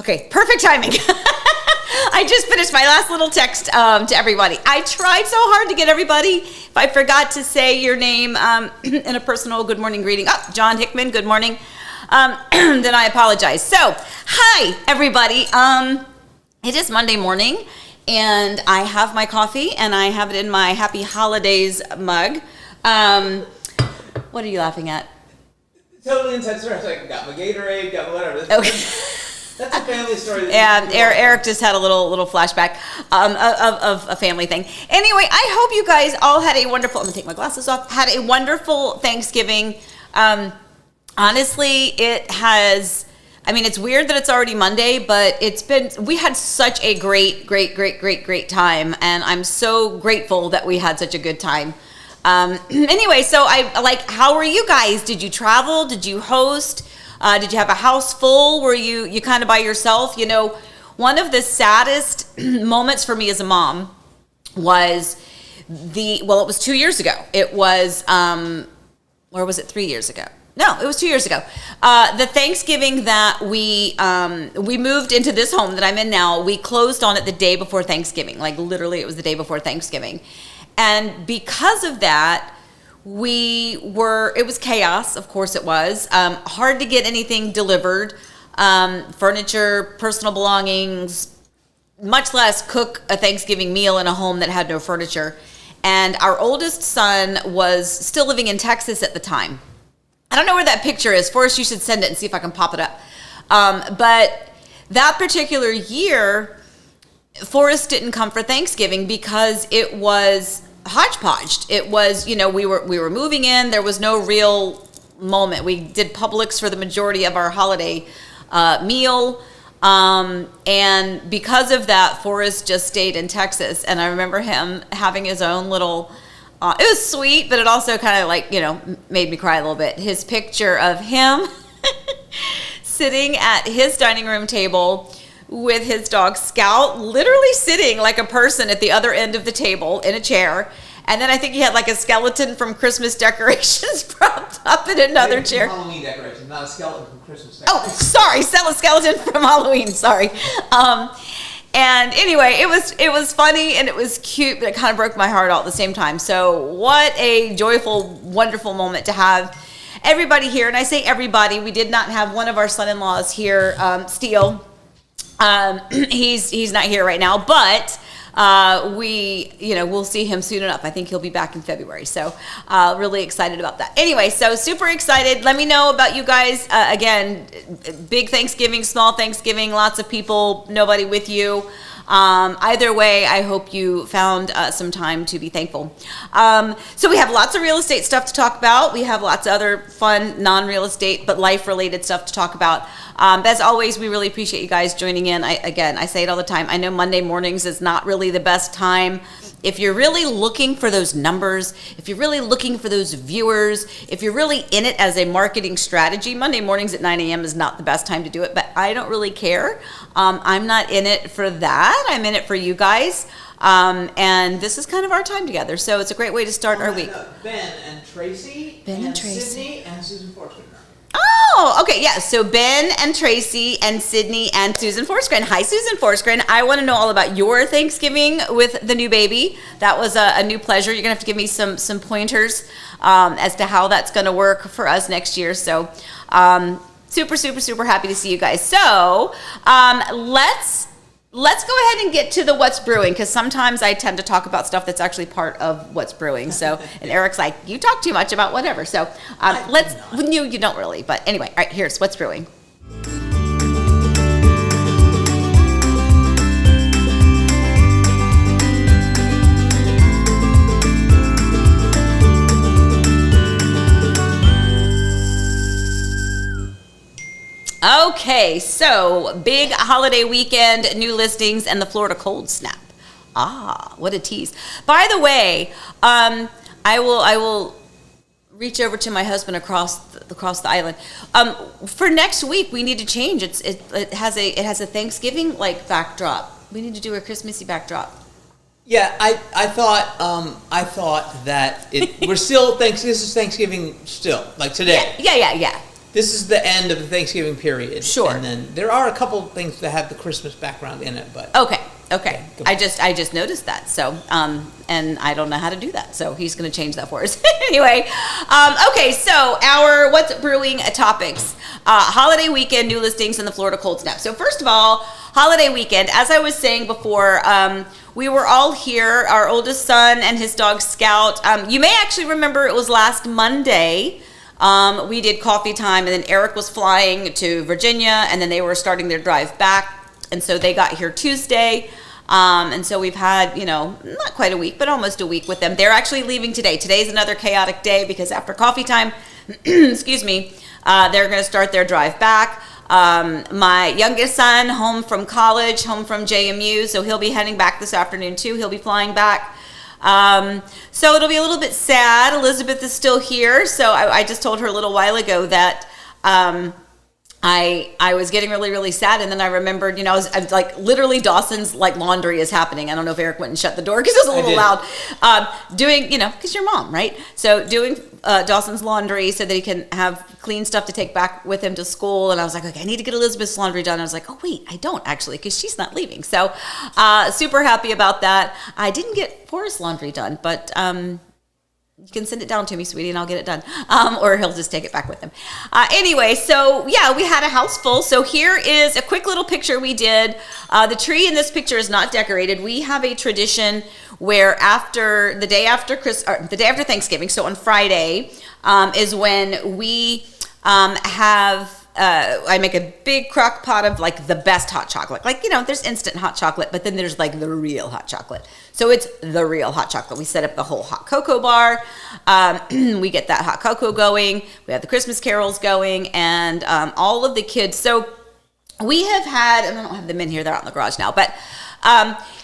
Okay, perfect timing. I just finished my last little text to everybody. I tried so hard to get everybody. If I forgot to say your name in a personal good morning greeting. Oh, John Hickman, good morning. Then I apologize. So, hi, everybody. It is Monday morning, and I have my coffee, and I have it in my Happy Holidays mug. What are you laughing at? Totally intense story. Like, got my Gatorade, got my whatever. Okay. That's a family story. Yeah, Eric just had a little flashback of a family thing. Anyway, I hope you guys all had a wonderful, I'm going to take my glasses off, had a wonderful Thanksgiving. Honestly, it has, I mean, it's weird that it's already Monday, but we had such a great time, and I'm so grateful that we had such a good time. Anyway, so how were you guys? Did you travel? Did you host? Did you have a house full? Were you kind of by yourself? You know, one of the saddest moments for me as a mom was it was 2 years ago. It was, or was it 3 years ago? No, it was 2 years ago. The Thanksgiving that we moved into this home that I'm in now, we closed on it the day before Thanksgiving. Like literally it was the day before Thanksgiving. And because of that, it was chaos, of course it was. Hard to get anything delivered, furniture, personal belongings, much less cook a Thanksgiving meal in a home that had no furniture. And our oldest son was still living in Texas at the time. I don't know where that picture is. Forrest, you should send it and see if I can pop it up. But that particular year, Forrest didn't come for Thanksgiving because it was hodgepodged. It was, we were moving in. There was no real moment. We did Publix for the majority of our holiday meal. And because of that, Forrest just stayed in Texas. And I remember him having his own little, it was sweet, but it also kind of made me cry a little bit. His picture of him sitting at his dining room table with his dog Scout, literally sitting like a person at the other end of the table in a chair. And then I think he had like a skeleton from Christmas decorations propped up in another chair. Halloween decorations, not a skeleton from Christmas Oh, decorations. sorry, a skeleton from Halloween, sorry. And anyway, it was funny and it was cute, but it kind of broke my heart all at the same time. So what a joyful, wonderful moment to have everybody here. And I say everybody, we did not have one of our son-in-laws here, Steele. He's not here right now, but we'll see him soon enough. I think he'll be back in February. So really excited about that. Anyway, so super excited. Let me know about you guys. Again, big Thanksgiving, small Thanksgiving, lots of people, nobody with you. Either way, I hope you found some time to be thankful. So we have lots of real estate stuff to talk about. We have lots of other fun, non-real estate, but life-related stuff to talk about. As always, we really appreciate you guys joining in. I say it all the time. I know Monday mornings is not really the best time. If you're really looking for those numbers, if you're really looking for those viewers, if you're really in it as a marketing strategy, Monday mornings at 9 a.m. is not the best time to do it, but I don't really care. I'm not in it for that. I'm in it for you guys. And this is kind of our time together. So it's a great way to start our week. Ben and Tracy. Sydney and Susan Forsgren. Oh, okay, yeah. So Ben and Tracy and Sydney and Susan Forsgren. Hi, Susan Forsgren. I want to know all about your Thanksgiving with the new baby. That was a new pleasure. You're going to have to give me some pointers as to how that's going to work for us next year. So super happy to see you guys. So let's go ahead and get to the What's Brewing, because sometimes I tend to talk about stuff that's actually part of What's Brewing. So, and Eric's like, you talk too much about whatever. So you don't really, but anyway, all right, here's What's Brewing. Okay, so big holiday weekend, new listings, and the Florida cold snap. Ah, what a tease. By the way, I will reach over to my husband across the island. For next week, we need to change. It has a Thanksgiving like backdrop. We need to do a Christmassy backdrop. Yeah, I thought that we're still this is Thanksgiving still, like today. Yeah. this is the end of the Thanksgiving period. Sure. And then there are a couple things that have the Christmas background in it, but Okay. Okay, I just noticed that. So, and I don't know how to do that. So he's going to change that for us. Anyway, okay. So our what's brewing topics: holiday weekend, new listings, and the Florida cold snap. So first of all, holiday weekend. As I was saying before, we were all here. Our oldest son and his dog Scout. You may actually remember it was last Monday. We did coffee time, and then Eric was flying to Virginia, and then they were starting their drive back. And so they got here Tuesday. And so we've had, not quite a week, but almost a week with them. They're actually leaving today. Today's another chaotic day because after coffee time, excuse me, they're going to start their drive back. My youngest son, home from college, home from JMU, so he'll be heading back this afternoon too. He'll be flying back. So it'll be a little bit sad. Elizabeth is still here. So I just told her a little while ago that, I was getting really, really sad, and then I remembered, I was like, literally Dawson's like laundry is happening. I don't know if Eric went and shut the door because it was a little loud. Doing, because your mom, right? So doing Dawson's laundry so that he can have clean stuff to take back with him to school. And I was like, okay, I need to get Elizabeth's laundry done. I was like, oh wait, I don't actually, because she's not leaving. So super happy about that. I didn't get Forrest's laundry done, but you can send it down to me, sweetie, and I'll get it done. Or he'll just take it back with him. Anyway, so yeah, we had a house full. So here is a quick little picture we did. The tree in this picture is not decorated. We have a tradition where the day after Thanksgiving, so on Friday, is when we I make a big crock pot of like the best hot chocolate. Like, there's instant hot chocolate, but then there's like the real hot chocolate. So it's the real hot chocolate. We set up the whole hot cocoa bar. We get that hot cocoa going. We have the Christmas carols going, and all of the kids. So we have had, and I don't have them in here, they're out in the garage now, but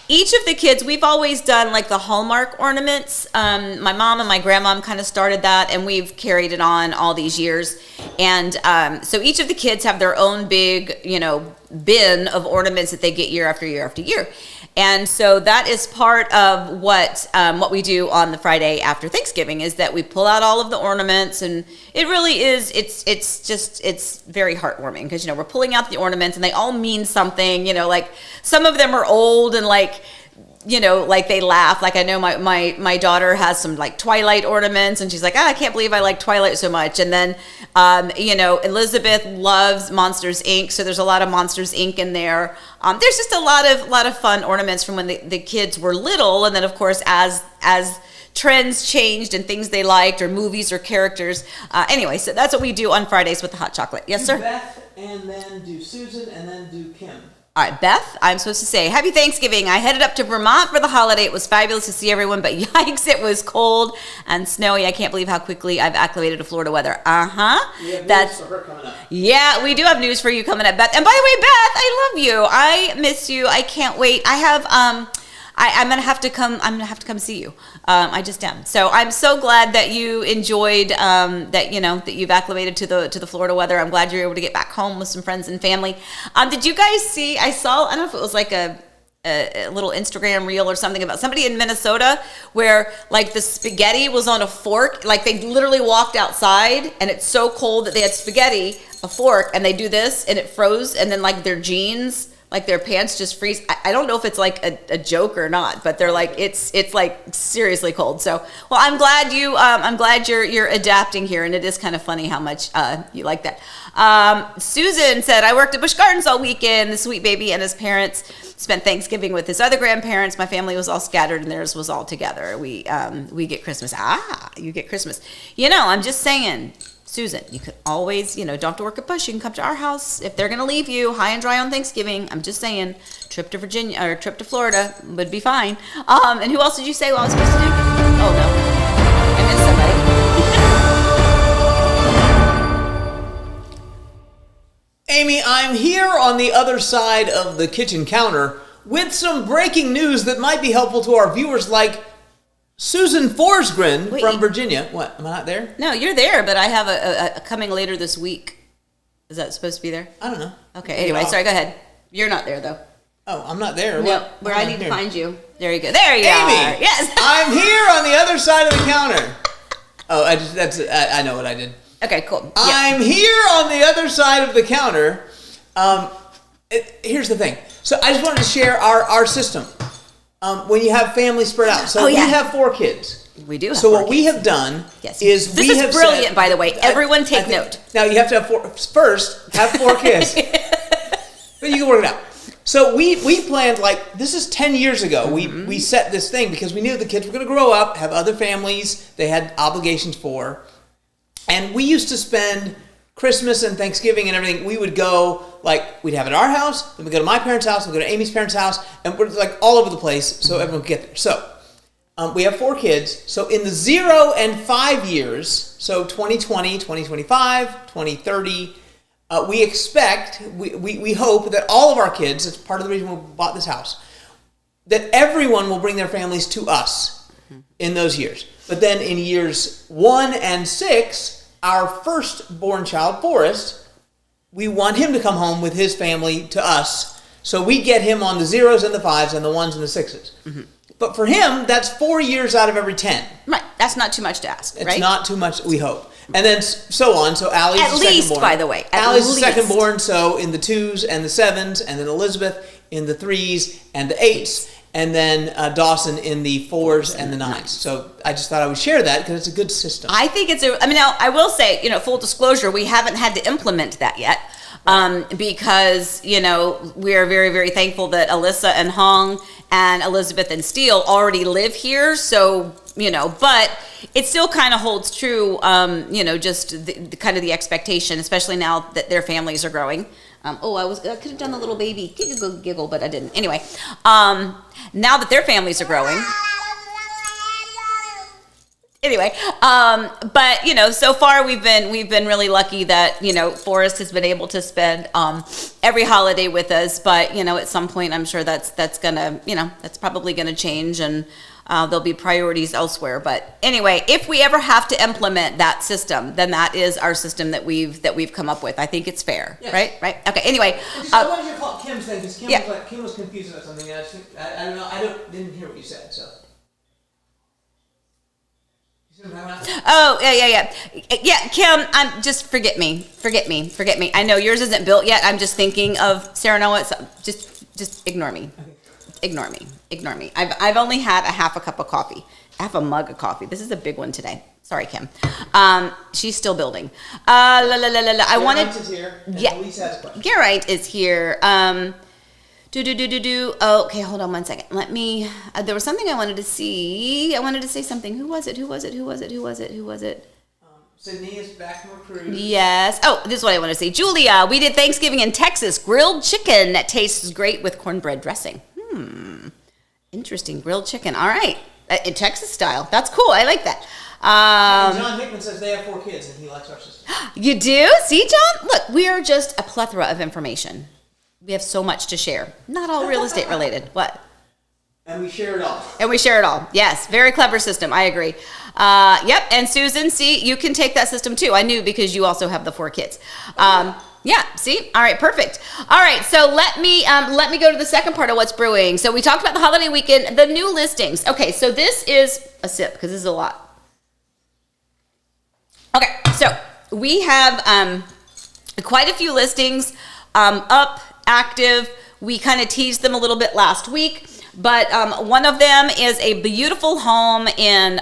each of the kids, we've always done like the Hallmark ornaments. My mom and my grandmom kind of started that, and we've carried it on all these years. And so each of the kids have their own big, bin of ornaments that they get year after year after year. And so that is part of what we do on the Friday after Thanksgiving, is that we pull out all of the ornaments, and it really is, it's very heartwarming because, we're pulling out the ornaments and they all mean something, like some of them are old and like they laugh. Like I know my daughter has some like Twilight ornaments, and she's like, I can't believe I like Twilight so much. And then, Elizabeth loves Monsters Inc. So there's a lot of Monsters Inc. in there. There's just a lot of fun ornaments from when the kids were little. And then of course, as trends changed and things they liked, or movies or characters. Anyway, so that's what we do on Fridays with the hot chocolate. Yes, sir? Do Beth, and then do Susan, and then do Kim. All right, Beth, I'm supposed to say, happy Thanksgiving. I headed up to Vermont for the holiday. It was fabulous to see everyone, but yikes, it was cold and snowy. I can't believe how quickly I've acclimated to Florida weather. We have news for her coming up. Yeah, we do have news for you coming up, Beth. And by the way, Beth, I love you. I miss you. I can't wait. I have, I'm gonna have to come see you. I just am. So I'm so glad that you enjoyed that you've acclimated to the Florida weather. I'm glad you're able to get back home with some friends and family. Did you guys see? I don't know if it was like a little Instagram reel or something about somebody in Minnesota where like the spaghetti was on a fork. Like they literally walked outside and it's so cold that they had spaghetti, a fork, and they do this and it froze, and then like their jeans, like their pants just freeze. I don't know if it's like a joke or not, but they're like, it's like seriously cold. So, well, I'm glad you're adapting here, and it is kind of funny how much you like that. Susan said, I worked at Busch Gardens all weekend. The sweet baby and his parents spent Thanksgiving with his other grandparents. My family was all scattered and theirs was all together. We get Christmas. You get Christmas. I'm just saying, Susan, you could always, don't have to work at Busch. You can come to our house. If they're going to leave you high and dry on Thanksgiving, I'm just saying, trip to Virginia or trip to Florida would be fine. And who else did you say what I was supposed to do? Oh, no. I missed somebody. Amy, I'm here on the other side of the kitchen counter with some breaking news that might be helpful to our viewers, like Susan Forsgren from Virginia. What? Am I not there? No, you're there, but I have a coming later this week. Is that supposed to be there? I don't know. Okay, anyway, sorry, go ahead. You're not there, though. Oh, I'm not there. No, where I need to find you. There you go. There you are. Amy! Yes. I'm here on the other side of the counter. Oh, I know what I did. Okay, cool. Yeah. I'm here on the other side of the counter. Here's the thing. So I just wanted to share our system. When you have families spread out. So we have 4 kids. We do have So 4 what we kids. have done Yes. is This we is have brilliant, said, by the way. Everyone take I think- note. Now you have to have 4. First, have 4 kids. But you can work it out. So we planned, like, this is 10 years ago. We set this thing because we knew the kids were going to grow up, have other families they had obligations for. And we used to spend Christmas and Thanksgiving and everything. We would go, like, we'd have it at our house, then we'd go to my parents' house, we'd go to Amy's parents' house, and we're, like, all over the place so everyone could get there. So we have 4 kids. So in the 0 and 5 years, so 2020, 2025, 2030, we expect, we hope that all of our kids, that's part of the reason we bought this house, that everyone will bring their families to us in those years. But then in years 1 and 6, our firstborn child, Forrest, we want him to come home with his family to us. So we get him on the 0s and the 5s and the 1s and the 6s. Mm-hmm. But for him, that's 4 years out of every 10. Right. That's not too much to ask, right? It's not too much, we hope. And then so on. So Allie's At the least, second born. by the way. Allie's the least. second born, so in the 2s and the 7s, and then Elizabeth in the 3s and the 8s, and then Dawson in the 4s and the 9s. So I just thought I would share that because it's a good system. I think now I will say, full disclosure, we haven't had to implement that yet. Because, we are very, very thankful that Alyssa and Hong and Elizabeth and Steele already live here. So, but it still kind of holds true, just the kind of the expectation, especially now that their families are growing. I could have done a little baby giggle, but I didn't. Anyway, now that their families are growing. Anyway, but so far we've been really lucky that Forrest has been able to spend every holiday with us. But at some point I'm sure that's gonna that's probably gonna change, and there'll be priorities elsewhere. But anyway, if we ever have to implement that system, then that is our system that we've come up with. I think it's fair, yes. Right? Okay. Anyway, I wanted to call Kim's thing because Yeah. Kim was confused about something. I don't know. Didn't hear what you said. So. Oh, yeah. Kim, just forget me. I know yours isn't built yet. I'm just thinking of Sarah Noah. So just ignore me. Ignore me. I've only had a half a cup of coffee. Half a mug of coffee. This is a big one today. Sorry, Kim. She's still building. I wanted. Is here, yeah. Elise has a question. Garrett is here. Oh, okay, hold on one second. Let me. There was something I wanted to see. I wanted to say something. Who was it? Sydney is back from her cruise. Yes. Oh, this is what I want to say. Julia, we did Thanksgiving in Texas. Grilled chicken that tastes great with cornbread dressing. Interesting. Grilled chicken. All right. In Texas style. That's cool. I like that. John Hickman says they have 4 kids and he likes our system. You do? See, John? Look, we are just a plethora of information. We have so much to share. Not all real estate related. What? And we share it all. Yes. Very clever system. I agree. Yep. And Susan, see, you can take that system too. I knew because you also have the 4 kids. Yeah. See? All right. Perfect. All right. So let me go to the second part of what's brewing. So we talked about the holiday weekend, the new listings. Okay. So this is a sip because this is a lot. Okay. So we have quite a few listings up, active. We kind of teased them a little bit last week, but one of them is a beautiful home in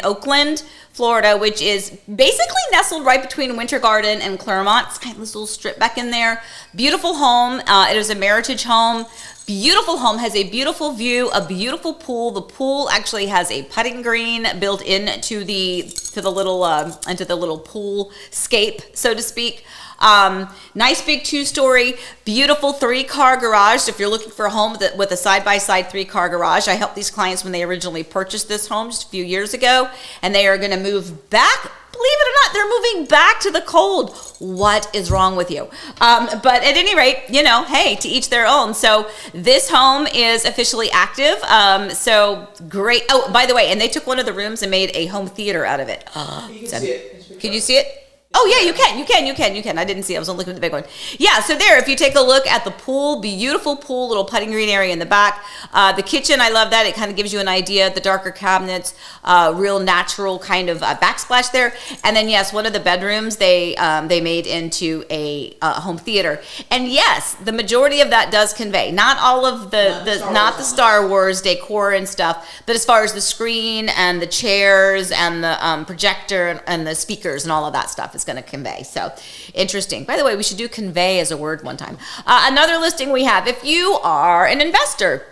Oakland, Florida, which is basically nestled right between Winter Garden and Claremont. It's kind of this little strip back in there. Beautiful home. It is a Meritage home. Beautiful home, has a beautiful view, a beautiful pool. The pool actually has a putting green built into the little pool scape, so to speak. Nice big 2-story, beautiful 3-car garage. So if you're looking for a home with a side-by-side 3-car garage, I helped these clients when they originally purchased this home just a few years ago, and they are going to move back. Believe it or not, they're moving back to the cold. What is wrong with you? But at any rate, hey, to each their own. So this home is officially active. So great. Oh, by the way, and they took one of the rooms and made a home theater out of it. You can see it. Can you see it? Oh yeah, you can. I didn't see. I was only looking at the big one. Yeah, so there, if you take a look at the pool, beautiful pool, little putting green area in the back. The kitchen, I love that. It kind of gives you an idea. The darker cabinets, real natural kind of backsplash there. And then yes, one of the bedrooms they made into a home theater. And yes, the majority of that does convey. Not all of not the Star Wars decor and stuff, but as far as the screen and the chairs and the projector and the speakers and all of that stuff is going to convey. So interesting. By the way, we should do convey as a word one time. Another listing we have, if you are an investor,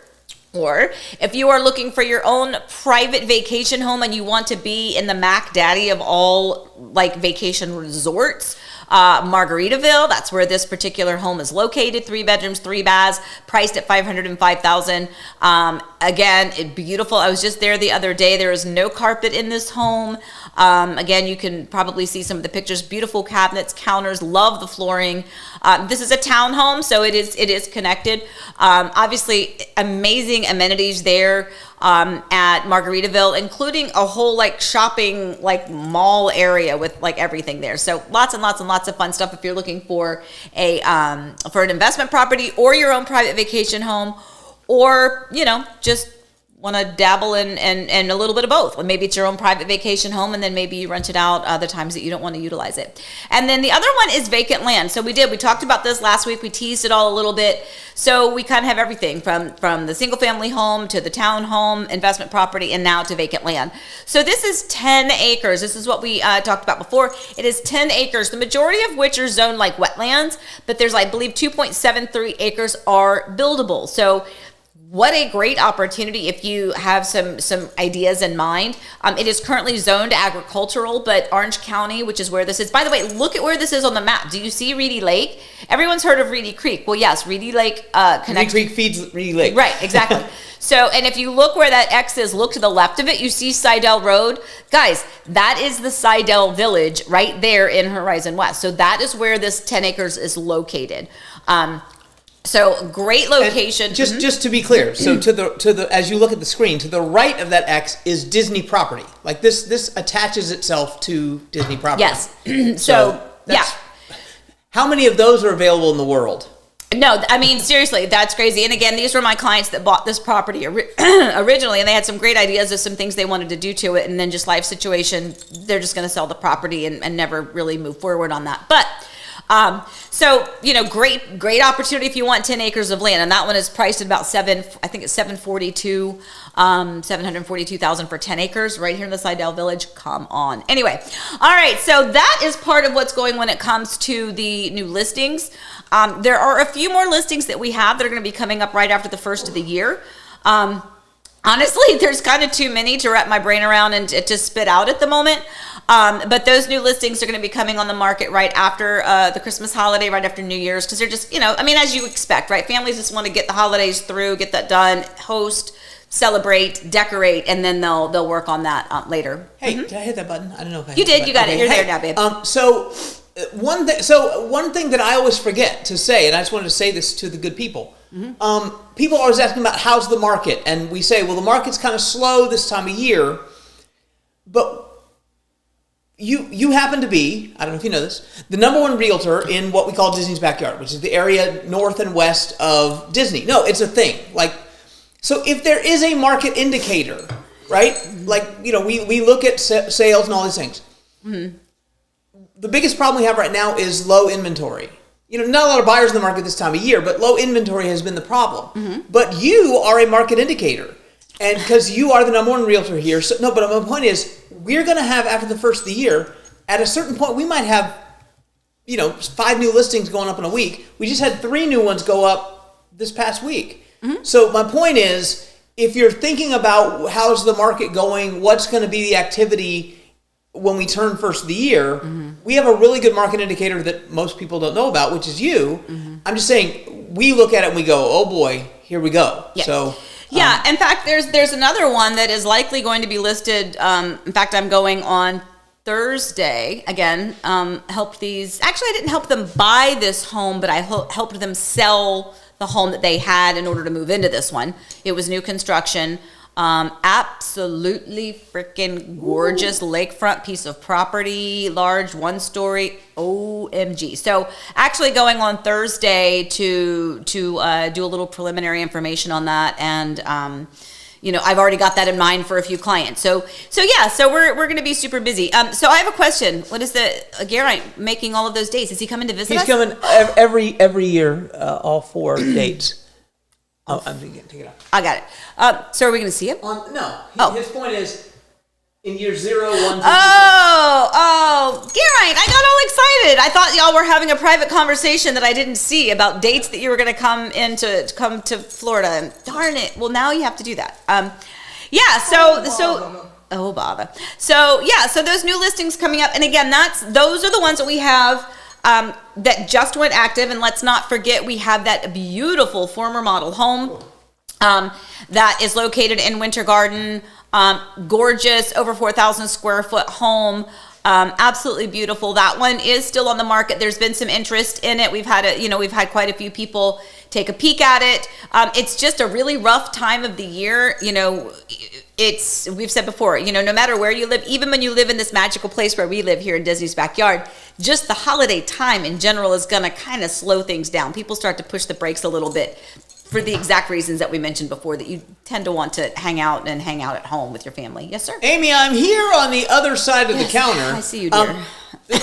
or if you are looking for your own private vacation home and you want to be in the Mac Daddy of all like vacation resorts, Margaritaville, that's where this particular home is located. 3 bedrooms, 3 baths, priced at $505,000. Again, beautiful. I was just there the other day. There is no carpet in this home. Again, you can probably see some of the pictures. Beautiful cabinets, counters. Love the flooring. This is a townhome, so it is connected. Obviously, amazing amenities there at Margaritaville, including a whole like shopping like mall area with like everything there. So lots and lots and lots of fun stuff if you're looking for an investment property or your own private vacation home, or just want to dabble in a little bit of both. Well, maybe it's your own private vacation home, and then maybe you rent it out other times that you don't want to utilize it. And then the other one is vacant land. So we talked about this last week. We teased it all a little bit. So we kind of have everything from the single family home to the town home, investment property, and now to vacant land. So this is 10 acres. This is what we talked about before. It is 10 acres, the majority of which are zoned like wetlands, but there's, I believe, 2.73 acres are buildable. So what a great opportunity if you have some ideas in mind. It is currently zoned agricultural, but Orange County, which is where this is. By the way, look at where this is on the map. Do you see Reedy Lake? Everyone's heard of Reedy Creek. Well, yes, Reedy Lake connects. Reedy Creek feeds Reedy Lake. Right, exactly. So, and if you look where that X is, look to the left of it, you see Seidel Road. Guys, that is the Seidel Village right there in Horizon West. So that is where this 10 acres is located. So great location. And just to be clear, so to the as you look at the screen, to the right of that X is Disney property. Like this attaches itself to Disney property. Yes. So yeah. How many of those are available in the world? No, I mean, seriously, that's crazy. And again, these were my clients that bought this property originally, and they had some great ideas of some things they wanted to do to it, and then just life situation, they're just going to sell the property and never really move forward on that. But so, great opportunity if you want 10 acres of land. And that one is priced at about $742,000 for 10 acres right here in the Seidel Village. Come on. Anyway. All right. So that is part of what's going when it comes to the new listings. There are a few more listings that we have that are going to be coming up right after the first of the year. Honestly, there's kind of too many to wrap my brain around and to spit out at the moment. But those new listings are going to be coming on the market right after the Christmas holiday, right after New Year's, because they're just, as you expect, right? Families just want to get the holidays through, get that done, host, celebrate, decorate, and then they'll work on that later. Hey, did I hit that button? I don't know if I You did. You got it. You're there now, babe. So one thing that I always forget to say, and I just wanted to say this to the good people. People are always asking about how's the market, and we say, well, the market's kind of slow this time of year, but you happen to be, I don't know if you know this, the #1 realtor in what we call Disney's backyard, which is the area north and west of Disney. No, it's a thing. So if there is a market indicator, right? We look at sales and all these things. Mm-hmm. The biggest problem we have right now is low inventory. Not a lot of buyers in the market this time of year, but low inventory has been the problem. Mm-hmm. But you are a market indicator. And because you are the #1 realtor here. So, no, but my point is, we're going to have, after the first of the year, at a certain point, we might have, 5 new listings going up in a week. We just had 3 new ones go up this past week. Mm-hmm. So my point is, if you're thinking about how's the market going, what's going to be the activity when we turn first of the year, we have a really good market indicator that most people don't know about, which is you. Mm-hmm. I'm just saying, we look at it and we go, oh boy, here we go. Yeah. So yeah, in fact, there's another one that is likely going to be listed. In fact, I'm going on Thursday again. Actually, I didn't help them buy this home, but I helped them sell the home that they had in order to move into this one. It was new construction. Absolutely freaking gorgeous lakefront piece of property, large 1-story. OMG. So actually going on Thursday to do a little preliminary information on that, and I've already got that in mind for a few clients. So we're going to be super busy. So I have a question. What is Geraint making all of those dates? Is he coming to visit us? He's coming every year, all 4 dates. Oh, I'm going to take it off. I got it. So are we going to see him? His point is in year 0, 1, 2, 3, 4. Geraint, I got all excited. I thought y'all were having a private conversation that I didn't see about dates that you were going to come to Florida. Darn it. Well, now you have to do that. Oh, bother. So those new listings coming up. And again, those are the ones that we have that just went active. And let's not forget, we have that beautiful former model home that is located in Winter Garden. Gorgeous, over 4,000 square foot home. Absolutely beautiful. That one is still on the market. There's been some interest in it. We've had quite a few people take a peek at it. It's just a really rough time of the year. We've said before, no matter where you live, even when you live in this magical place where we live here in Disney's backyard, just the holiday time in general is going to kind of slow things down. People start to push the brakes a little bit for the exact reasons that we mentioned before, that you tend to want to hang out at home with your family. Yes, sir? Amy, I'm here on the other side of the counter. I see you, dear.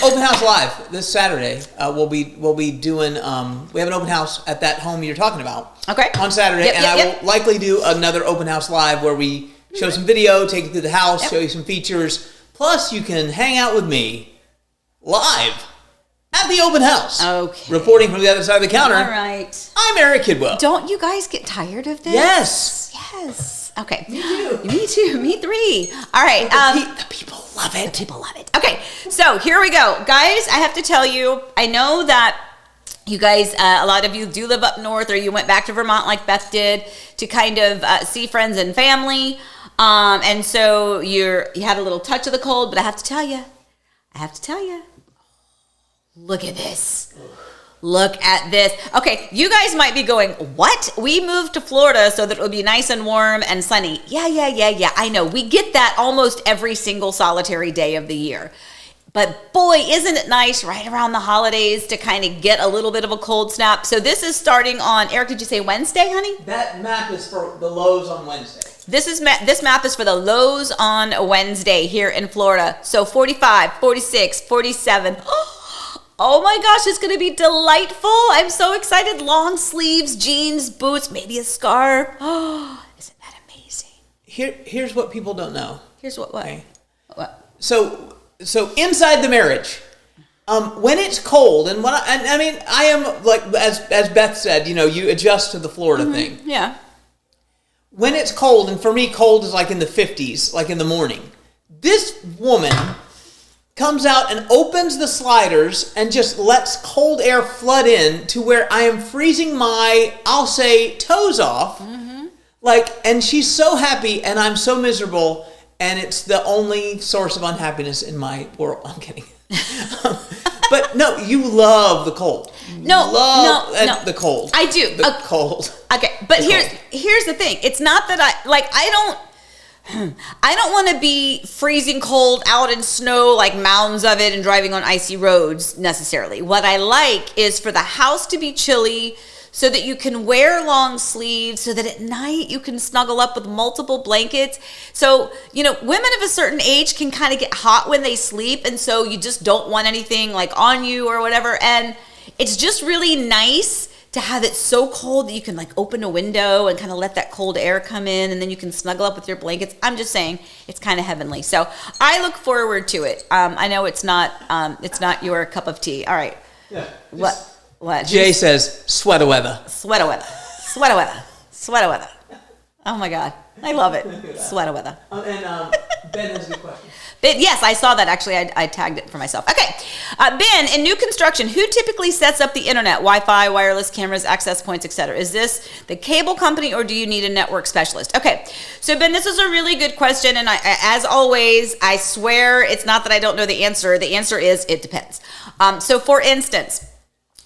Open House Live this Saturday. We'll be doing. We have an open house at that home you're talking about. Okay. On Saturday, I will likely do another Open House Live where we show some video, take you through the house, show you some features. Plus, you can hang out with me live at the open house. Okay. Reporting from the other side of the counter. All right. I'm Amy Kidwell. Don't you guys get tired of this? Yes. Okay. Me too. Me too. Me 3. All right. The people love it. People love it. Okay. So here we go. Guys, I have to tell you, I know that you guys, a lot of you do live up north, or you went back to Vermont like Beth did to kind of see friends and family. And so you had a little touch of the cold, but I have to tell you, look at this. Look at this. Okay, you guys might be going, what? We moved to Florida so that it would be nice and warm and sunny. Yeah. I know. We get that almost every single solitary day of the year. But boy, isn't it nice right around the holidays to kind of get a little bit of a cold snap. So this is starting on, Eric, did you say Wednesday, honey? That map is for the lows on Wednesday. This map is for the lows on Wednesday here in Florida. So 45, 46, 47. Oh my gosh, it's going to be delightful. I'm so excited. Long sleeves, jeans, boots, maybe a scarf. Oh, isn't that amazing? Here's what people don't know. Here's what? Okay. What? So inside the marriage, when it's cold, and I am like, as Beth said, you adjust to the Florida thing. Yeah. When it's cold, and for me, cold is like in the 50s, like in the morning. This woman comes out and opens the sliders and just lets cold air flood in to where I am freezing my, I'll say, toes off. Mm-hmm. And she's so happy, and I'm so miserable, and it's the only source of unhappiness in my world. I'm kidding. But no, you love the cold. No. The cold. I do. The cold. Okay, but here's the thing. It's not that I don't want to be freezing cold out in snow, like mounds of it, and driving on icy roads necessarily. What I like is for the house to be chilly so that you can wear long sleeves, so that at night you can snuggle up with multiple blankets. So, women of a certain age can kind of get hot when they sleep, and so you just don't want anything like on you or whatever. And it's just really nice to have it so cold that you can open a window and kind of let that cold air come in, and then you can snuggle up with your blankets. I'm just saying, it's kind of heavenly. So I look forward to it. I know it's not your cup of tea. All right. Yeah. What? Jay says, sweater weather. Sweater weather. Oh my God. I love it. Sweater weather. And Ben has a good question. Ben, yes, I saw that actually. I tagged it for myself. Okay. Ben, in new construction, who typically sets up the internet, Wi-Fi, wireless cameras, access points, etc.? Is this the cable company, or do you need a network specialist? Okay. So Ben, this is a really good question. And as always, I swear it's not that I don't know the answer. The answer is it depends. So for instance,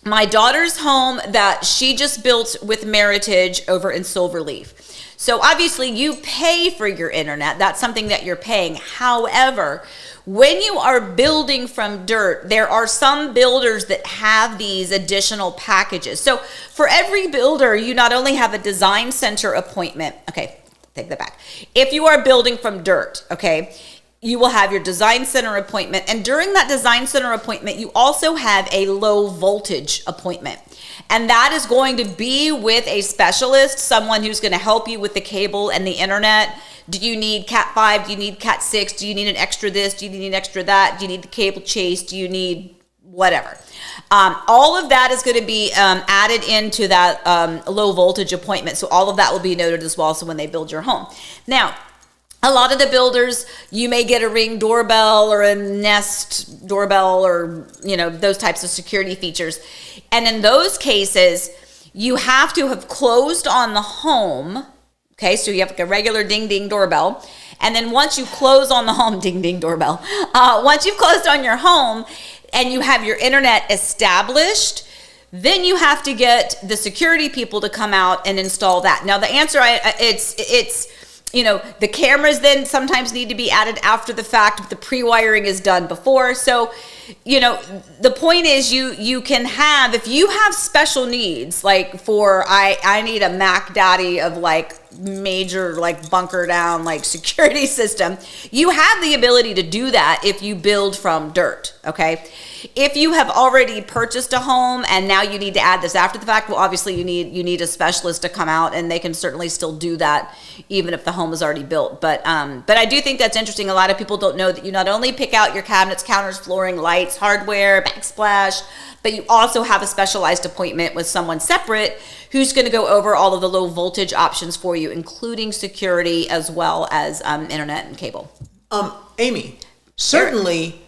my daughter's home that she just built with Meritage over in Silverleaf. So obviously you pay for your internet. That's something that you're paying. However, when you are building from dirt, there are some builders that have these additional packages. So for every builder, you not only have a design center appointment. Okay, take that back. If you are building from dirt, okay, you will have your design center appointment. And during that design center appointment, you also have a low voltage appointment. And that is going to be with a specialist, someone who's going to help you with the cable and the internet. Do you need Cat 5? Do you need Cat 6? Do you need an extra this? Do you need an extra that? Do you need the cable chase? Do you need whatever? All of that is going to be added into that low voltage appointment. So all of that will be noted as well. So when they build your home. Now, a lot of the builders, you may get a Ring doorbell or a Nest doorbell or, you know, those types of security features. And in those cases, you have to have closed on the home. Okay, so you have like a regular ding ding doorbell. And then once you close on the home, ding ding doorbell. Once you've closed on your home and you have your internet established, then you have to get the security people to come out and install that. Now the answer, it's you know, the cameras then sometimes need to be added after the fact, but the pre-wiring is done before. So, you know, the point is you can have, if you have special needs, like for, I need a Mac Daddy of like major, like bunker down, like security system, you have the ability to do that if you build from dirt, okay? If you have already purchased a home and now you need to add this after the fact, well, obviously you need a specialist to come out, and they can certainly still do that even if the home is already built. But I do think that's interesting. A lot of people don't know that you not only pick out your cabinets, counters, flooring, lights, hardware, backsplash, but you also have a specialized appointment with someone separate who's going to go over all of the low voltage options for you, including security as well as internet and cable. Amy, certainly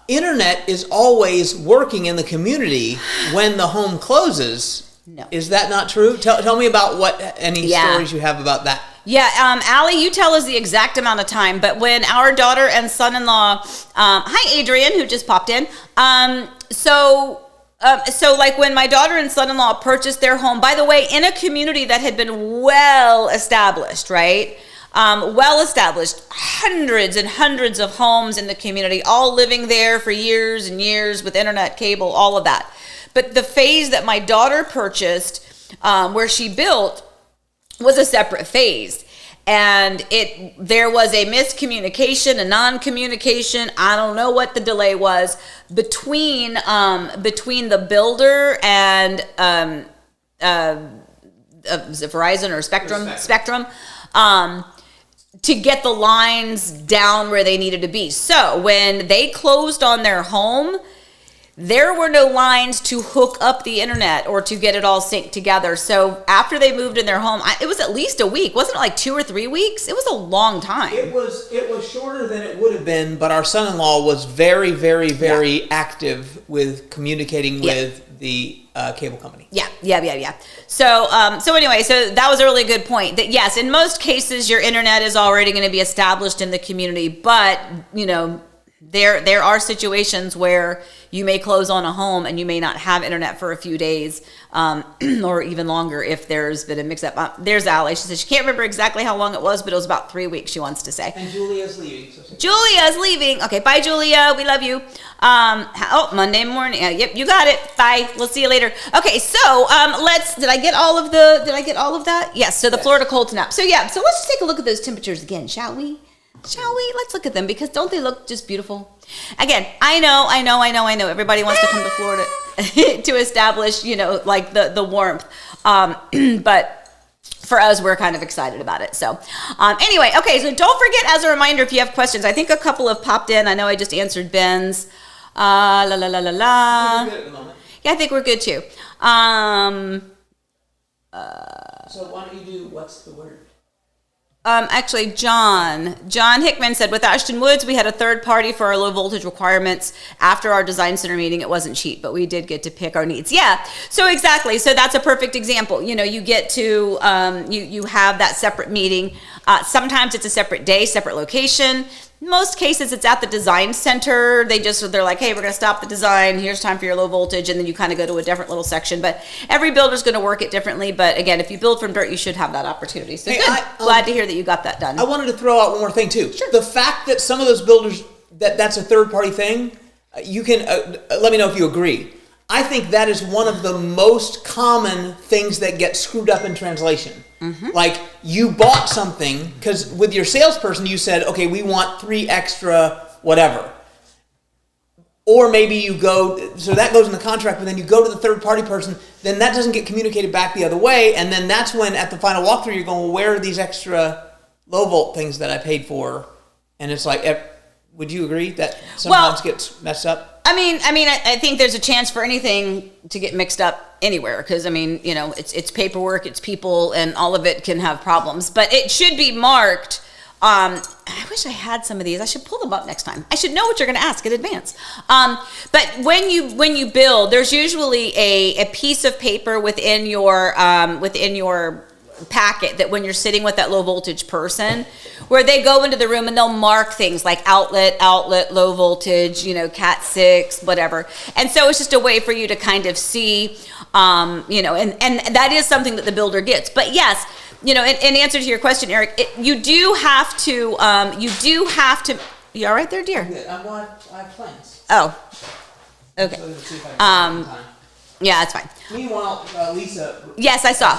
internet is always working in the community when the home closes. No. Is that not true? Tell me about any stories you have about that. Yeah, Allie, you tell us the exact amount of time, but when our daughter and son-in-law, hi Adrian, who just popped in. So like when my daughter and son-in-law purchased their home, by the way, in a community that had been well established, right? Well established, hundreds and hundreds of homes in the community, all living there for years and years with internet, cable, all of that. But the phase that my daughter purchased, where she built, was a separate phase. And there was a miscommunication, a non-communication, I don't know what the delay was, between the builder and was it Verizon or Spectrum. To get the lines down where they needed to be. So when they closed on their home, there were no lines to hook up the internet or to get it all synced together. So after they moved in their home, it was at least a week. Wasn't it like 2 or 3 weeks? It was a long time. It was shorter than it would have been, but our son-in-law was very, very, very active with communicating with the cable company. Yeah. So anyway, so that was a really good point. That yes, in most cases, your internet is already going to be established in the community, but you know, there are situations where you may close on a home and you may not have internet for a few days, or even longer if there's been a mix-up. There's Allie. She says she can't remember exactly how long it was, but it was about 3 weeks, she wants to say. And Julia's leaving. Julia's leaving. Okay, bye, Julia. We love you. Monday morning. Yep, you got it. Bye. We'll see you later. Okay, so did I get all of that? Yes, so the Florida cold snap. So let's just take a look at those temperatures again, shall we? Let's look at them, because don't they look just beautiful? Again, I know. Everybody wants to come to Florida to establish, you know, like the warmth. But for us, we're kind of excited about it. So anyway, okay, so don't forget, as a reminder, if you have questions, I think a couple have popped in. I know I just answered Ben's. Yeah, I think we're good too. So why don't you do what's the word? Actually, John Hickman said, with Ashton Woods, we had a third party for our low voltage requirements. After our design center meeting, it wasn't cheap, but we did get to pick our needs. Yeah, so exactly. So that's a perfect example. You know, you get to, you have that separate meeting. Sometimes it's a separate day, separate location. Most cases it's at the design center. They're like, hey, we're going to stop the design. Here's time for your low voltage. And then you kind of go to a different little section. But every builder's going to work it differently. But again, if you build from dirt, you should have that opportunity. So good. Glad to hear that you got that done. I wanted to throw out one more thing too. Sure. The fact that some of those builders, that's a third party thing, you can, let me know if you agree. I think that is one of the most common things that get screwed up in translation. Mm-hmm. Like you bought something because with your salesperson you said, okay, we want 3 extra whatever. Or maybe you go, so that goes in the contract, but then you go to the third party person, then that doesn't get communicated back the other way, and then that's when at the final walkthrough you're going, well, where are these extra low volt things that I paid for? And it's like, would you agree that sometimes gets messed up? I think there's a chance for anything to get mixed up anywhere because, it's paperwork, it's people, and all of it can have problems. But it should be marked. I wish I had some of these. I should pull them up next time. I should know what you're going to ask in advance. But when you build, there's usually a piece of paper within your packet that when you're sitting with that low voltage person where they go into the room and they'll mark things like outlet, low voltage, cat 6, whatever. And so it's just a way for you to kind of see, and that is something that the builder gets. But yes, in answer to your question, Eric, you do have to, you all right there, dear? I have plans. Oh, okay. Yeah, that's fine. Meanwhile, Lisa. Yes, I saw.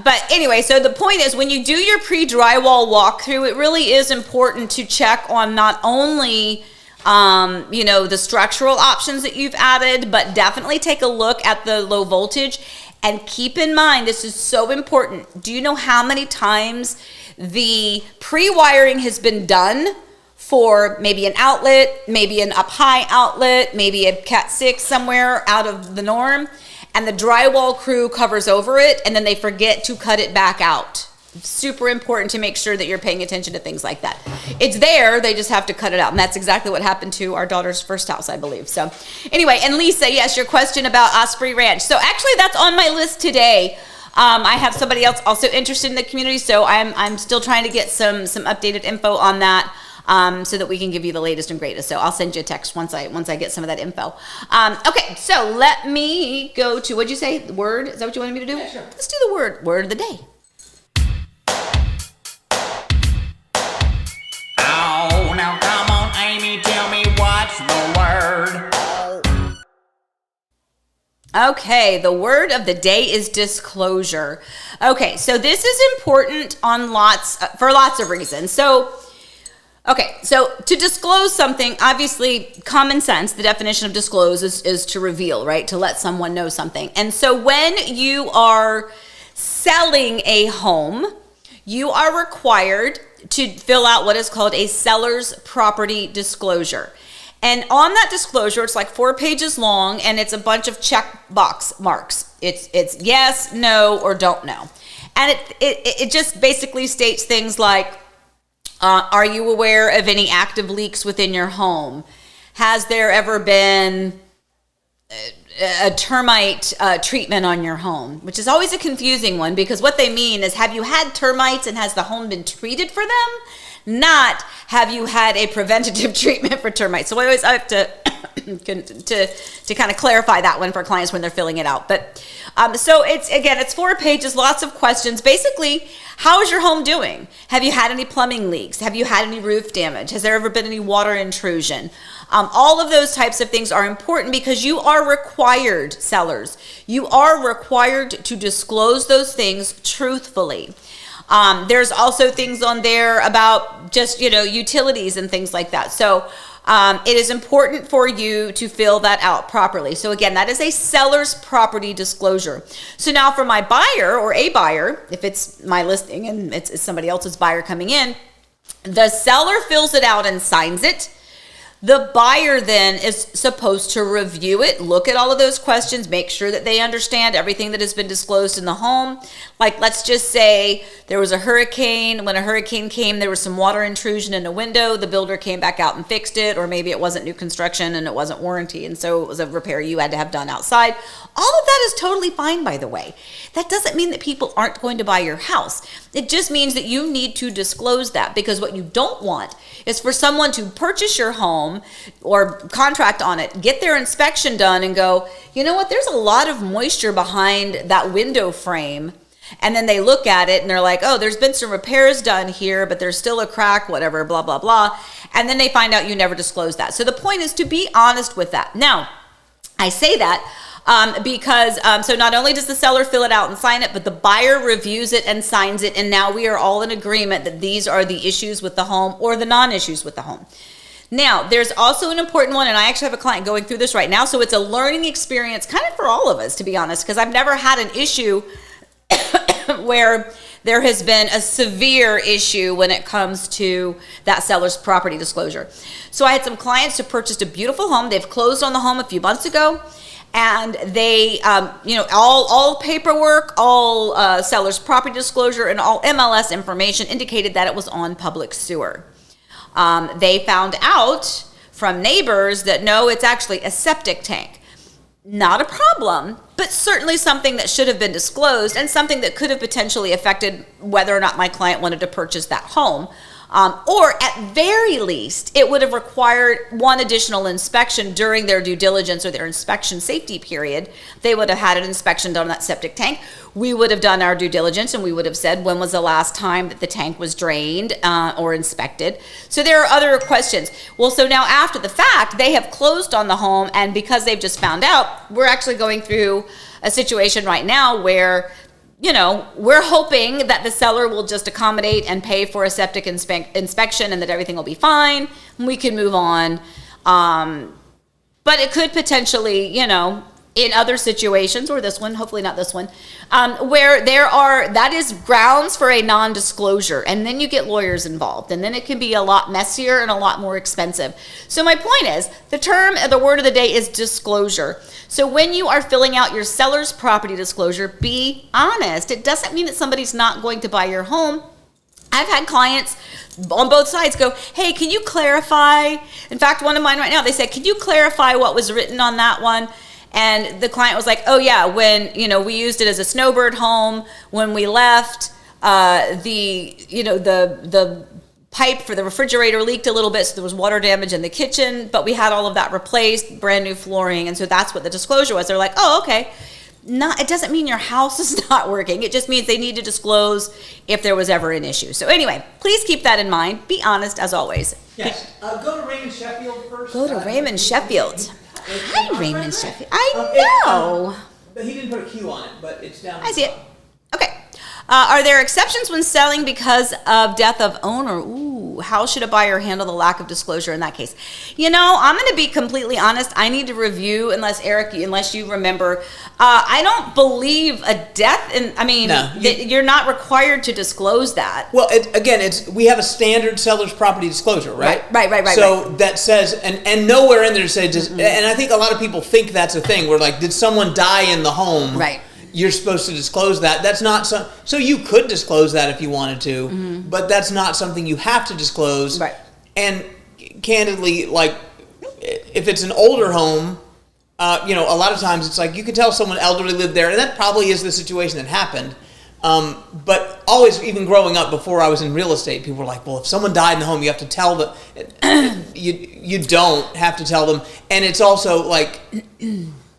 But anyway, so the point is when you do your pre-drywall walkthrough, it really is important to check on not only, the structural options that you've added, but definitely take a look at the low voltage. And keep in mind, this is so important. Do you know how many times the pre-wiring has been done for maybe an outlet, maybe an up high outlet, maybe a cat 6 somewhere out of the norm, and the drywall crew covers over it and then they forget to cut it back out. Super important to make sure that you're paying attention to things like that. It's there, they just have to cut it out. And that's exactly what happened to our daughter's first house, I believe. So anyway, and Lisa, yes, your question about Osprey Ranch. So actually that's on my list today. I have somebody else also interested in the community, so I'm still trying to get some updated info on that. So that we can give you the latest and greatest. So I'll send you a text once I get some of that info. Okay, so let me go to, what'd you say? The word? Is that what you wanted me to do? Yeah, sure. Let's do the word of the day. Oh, now come on, Amy, tell me what's the word. Okay, the word of the day is disclosure. Okay, so this is important on for lots of reasons. Okay, so to disclose something, obviously common sense, the definition of disclose is to reveal, right? To let someone know something. And so when you are selling a home, you are required to fill out what is called a seller's property disclosure. And on that disclosure, it's like 4 pages long and it's a bunch of checkbox marks. It's yes, no, or don't know. And it just basically states things like, are you aware of any active leaks within your home? Has there ever been a termite treatment on your home? Which is always a confusing one because what they mean is, have you had termites and has the home been treated for them? Not have you had a preventative treatment for termites. So I always have to kind of clarify that one for clients when they're filling it out. But so it's 4 pages, lots of questions. Basically, how is your home doing? Have you had any plumbing leaks? Have you had any roof damage? Has there ever been any water intrusion? All of those types of things are important because you are required, sellers, you are required to disclose those things truthfully. There's also things on there about just, utilities and things like that. So it is important for you to fill that out properly. So again, that is a seller's property disclosure. So now for my buyer or a buyer, if it's my listing and it's somebody else's buyer coming in, the seller fills it out and signs it. The buyer then is supposed to review it, look at all of those questions, make sure that they understand everything that has been disclosed in the home. Like, let's just say there was a hurricane. When a hurricane came, there was some water intrusion in a window. The builder came back out and fixed it, or maybe it wasn't new construction and it wasn't warranty, and so it was a repair you had to have done outside. All of that is totally fine, by the way. That doesn't mean that people aren't going to buy your house. It just means that you need to disclose that, because what you don't want is for someone to purchase your home or contract on it, get their inspection done, and go, you know what, there's a lot of moisture behind that window frame. And then they look at it and they're like, oh, there's been some repairs done here, but there's still a crack, whatever, blah, blah, blah. And then they find out you never disclosed that. So the point is to be honest with that. Now, I say that because so not only does the seller fill it out and sign it, but the buyer reviews it and signs it. And now we are all in agreement that these are the issues with the home or the non-issues with the home. Now, there's also an important one, and I actually have a client going through this right now. So it's a learning experience kind of for all of us, to be honest, because I've never had an issue where there has been a severe issue when it comes to that seller's property disclosure. So I had some clients who purchased a beautiful home. They've closed on the home a few months ago, and they, all paperwork, all seller's property disclosure, and all MLS information indicated that it was on public sewer. They found out from neighbors that no, it's actually a septic tank. Not a problem, but certainly something that should have been disclosed, and something that could have potentially affected whether or not my client wanted to purchase that home. Or at very least, it would have required one additional inspection during their due diligence or their inspection safety period. They would have had an inspection done on that septic tank. We would have done our due diligence, and we would have said, when was the last time that the tank was drained or inspected? So there are other questions. Well, so now after the fact, they have closed on the home, and because they've just found out, we're actually going through a situation right now where, you know, we're hoping that the seller will just accommodate and pay for a septic inspection, and that everything will be fine and we can move on. But it could potentially, in other situations, or this one, hopefully not this one, where that is grounds for a non-disclosure, and then you get lawyers involved, and then it can be a lot messier and a lot more expensive. So my point is, the word of the day is disclosure. So when you are filling out your seller's property disclosure, be honest. It doesn't mean that somebody's not going to buy your home. I've had clients on both sides go, hey, can you clarify? In fact, one of mine right now, they said, can you clarify what was written on that one? And the client was like, oh yeah, when, we used it as a snowbird home. When we left, the pipe for the refrigerator leaked a little bit, so there was water damage in the kitchen, but we had all of that replaced, brand new flooring. And so that's what the disclosure was. They're like, oh, okay. It doesn't mean your house is not working. It just means they need to disclose if there was ever an issue. So anyway, please keep that in mind. Be honest as always. Yes. Go to Raymond Sheffield first. Go to Raymond Sheffield. Hi, Raymond Sheffield. I know. But he didn't put a Q on it, but it's down. I see it. Okay. Are there exceptions when selling because of death of owner? Ooh, how should a buyer handle the lack of disclosure in that case? I'm going to be completely honest. I need to review, unless you remember. I don't believe a death. You're not required to disclose that. Well, we have a standard seller's property disclosure, right? Right. So that says, and nowhere in there says, and I think a lot of people think that's a thing where, like, did someone die in the home? Right. You're supposed to disclose that. That's not so you could disclose that if you wanted to, but that's not something you have to disclose. Right. And candidly, like, if it's an older home, a lot of times it's like you can tell someone elderly lived there, and that probably is the situation that happened. But always, even growing up before I was in real estate, people were like, well, if someone died in the home, you have to tell them. You don't have to tell them. And it's also like,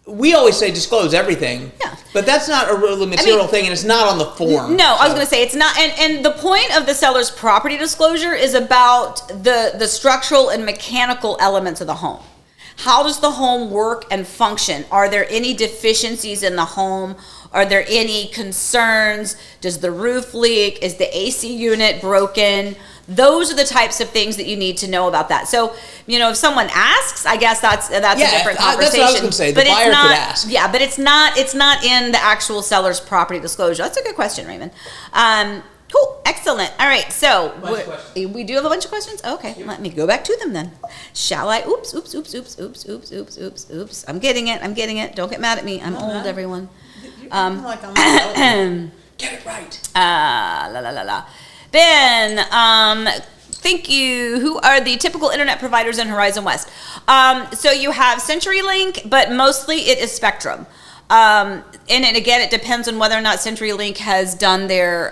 we always say disclose everything. Yeah. But that's not a really material thing, and it's not on the form. No, I was going to say it's not. And the point of the seller's property disclosure is about the structural and mechanical elements of the home. How does the home work and function? Are there any deficiencies in the home? Are there any concerns? Does the roof leak? Is the AC unit broken? Those are the types of things that you need to know about that. So, if someone asks, I guess that's a different conversation. That's what I was going to say. The buyer could ask. Yeah, but it's not in the actual seller's property disclosure. That's a good question, Raymond. Cool. Excellent. All right. So Bunch of questions. we do have a bunch of questions. Okay. Let me go back to them then. Shall I? Oops. I'm getting it. Don't get mad at me. I'm old, everyone. You're acting like I'm get it right. Ben, thank you. Who are the typical internet providers in Horizon West? So you have CenturyLink, but mostly it is Spectrum. And again, it depends on whether or not CenturyLink has done their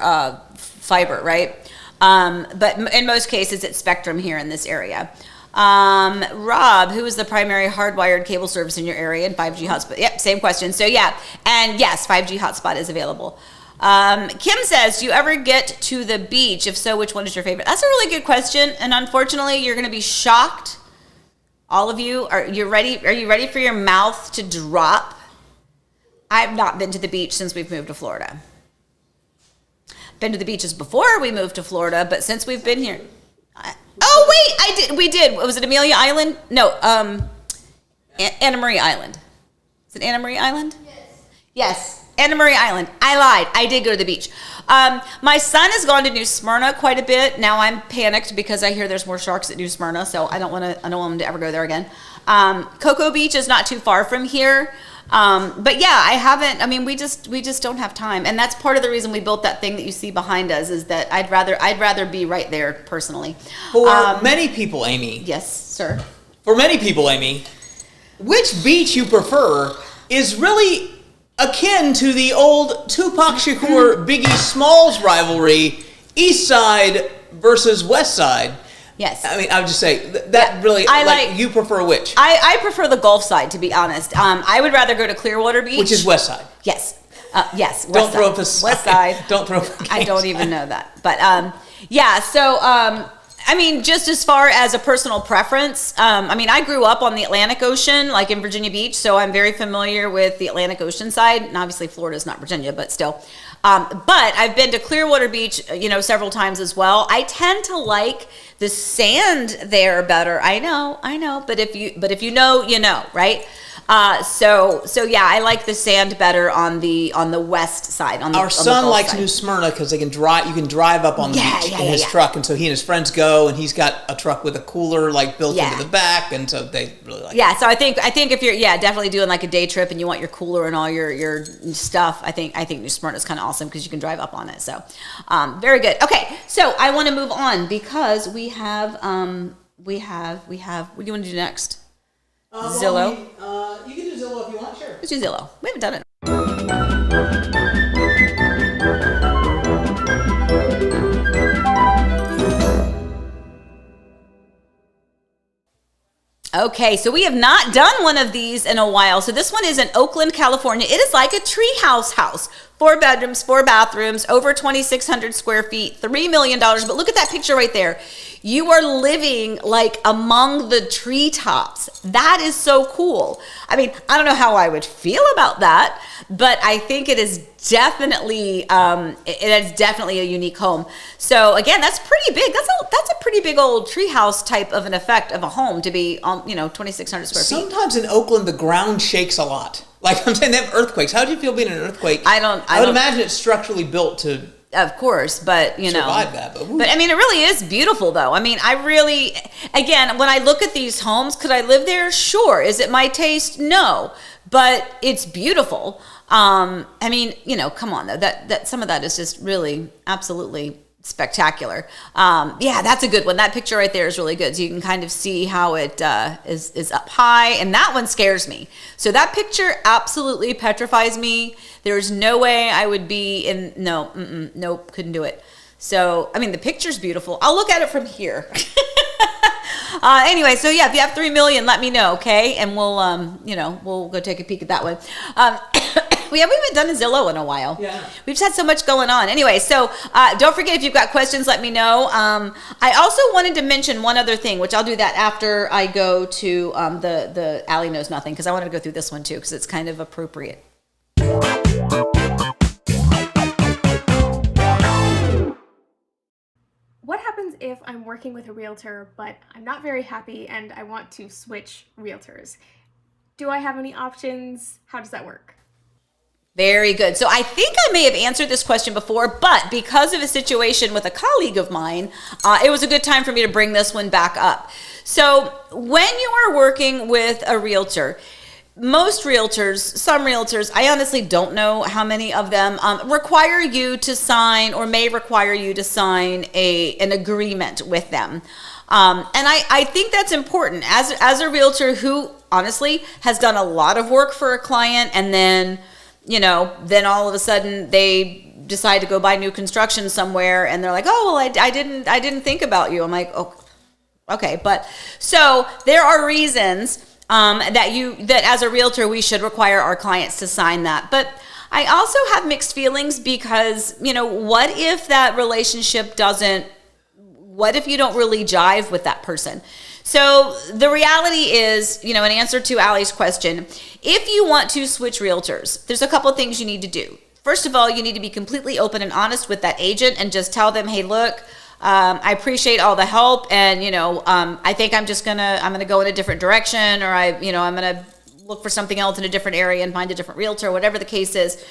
fiber, right? But in most cases, it's Spectrum here in this area. Rob, who is the primary hardwired cable service in your area and 5G hotspot? Yep, same question. So yeah, and yes, 5G hotspot is available. Kim says, do you ever get to the beach? If so, which one is your favorite? That's a really good question. And unfortunately, you're going to be shocked. All of you, are you ready? Are you ready for your mouth to drop? I've not been to the beach since we've moved to Florida. Been to the beaches before we moved to Florida, but since we've been here. We did. Was it Amelia Island? No, Anna Marie Island. Is it Anna Marie Island? Yes. Anna Marie Island. I lied. I did go to the beach. My son has gone to New Smyrna quite a bit. Now I'm panicked because I hear there's more sharks at New Smyrna, so I don't want him to ever go there again. Cocoa Beach is not too far from here. But yeah, I haven't. I mean, we just don't have time, and that's part of the reason we built that thing that you see behind us. Is that I'd rather be right there personally. For many people, Amy. Yes, sir. For many people, Amy, which beach you prefer is really akin to the old Tupac Shakur Biggie Smalls rivalry, East Side versus West Side. Yes. I mean, I would just say that really. I like. You prefer which? I prefer the Gulf side, to be honest. I would rather go to Clearwater Beach, Which is West Side. Yes. Yes. West Don't throw side. up a sign. West Side. Don't throw up a I don't even know that, but yeah. So I mean, just as far as a personal preference, I mean, I grew up on the Atlantic Ocean, like in Virginia Beach, so I'm very familiar with the Atlantic Ocean side. And obviously, Florida is not Virginia, but still. But I've been to Clearwater Beach, several times as well. I tend to like the sand there better. I know. But if you know, you know, right? So yeah, I like the sand better on the west side. Our son likes New Smyrna because they can drive. You can drive up on the beach in his truck, and so he and his friends go. And he's got a truck with a cooler built into the back, and so they really like. Yeah, so I think if you're definitely doing like a day trip and you want your cooler and all your stuff, I think New Smyrna is kind of awesome because you can drive up on it. So very good. Okay, so I want to move on because we have what do you want to do next? Zillow. You can do Zillow if you want, sure. Let's do Zillow. We haven't done it. Okay, so we have not done one of these in a while. So this one is in Oakland, California. It is like a treehouse house. 4 bedrooms, 4 bathrooms, over 2,600 square feet, $3 million. But look at that picture right there. You are living like among the treetops. That is so cool. I mean, I don't know how I would feel about that, but I think it is definitely a unique home. So again, that's pretty big. That's a pretty big old treehouse type of an effect of a home to be 2,600 square feet. Sometimes in Oakland the ground shakes a lot. Like I'm saying, they have earthquakes. How do you feel being in an earthquake? I would imagine it's structurally built to. Of course, but survive that. But I mean, it really is beautiful, though. I mean, again, when I look at these homes, could I live there? Sure. Is it my taste? No, but it's beautiful. I mean, come on, though. That some of that is just really absolutely spectacular. Yeah, that's a good one. That picture right there is really good. So you can kind of see how it is up high, and that one scares me. So that picture absolutely petrifies me. There's no way I would be in. Nope, couldn't do it. So I mean, the picture's beautiful. I'll look at it from here. Anyway, so yeah, if you have 3 million, let me know, okay? And we'll go take a peek at that one. We haven't even done a Zillow in a while. Yeah. We've just had so much going on. Anyway, so don't forget, if you've got questions, let me know. I also wanted to mention one other thing, which I'll do that after I go to the Allie Knows Nothing, because I wanted to go through this one too, because it's kind of appropriate. What happens if I'm working with a realtor, but I'm not very happy and I want to switch realtors? Do I have any options? How does that work? Very good. So I think I may have answered this question before, but because of a situation with a colleague of mine, it was a good time for me to bring this one back up. So when you are working with a realtor, most realtors, some realtors, I honestly don't know how many of them require you to sign or may require you to sign an agreement with them. And I think that's important as a realtor who honestly has done a lot of work for a client, and then then all of a sudden they decide to go buy new construction somewhere, and they're like, oh, well, I didn't think about you. I'm like, oh, okay. But so there are reasons that as a realtor, we should require our clients to sign that. But I also have mixed feelings because, what if that relationship what if you don't really jive with that person? So the reality is, in answer to Allie's question, if you want to switch realtors, there's a couple of things you need to do. First of all, you need to be completely open and honest with that agent and just tell them, hey, look, I appreciate all the help, and I think I'm gonna go in a different direction, or I'm gonna look for something else in a different area and find a different realtor, whatever the case is.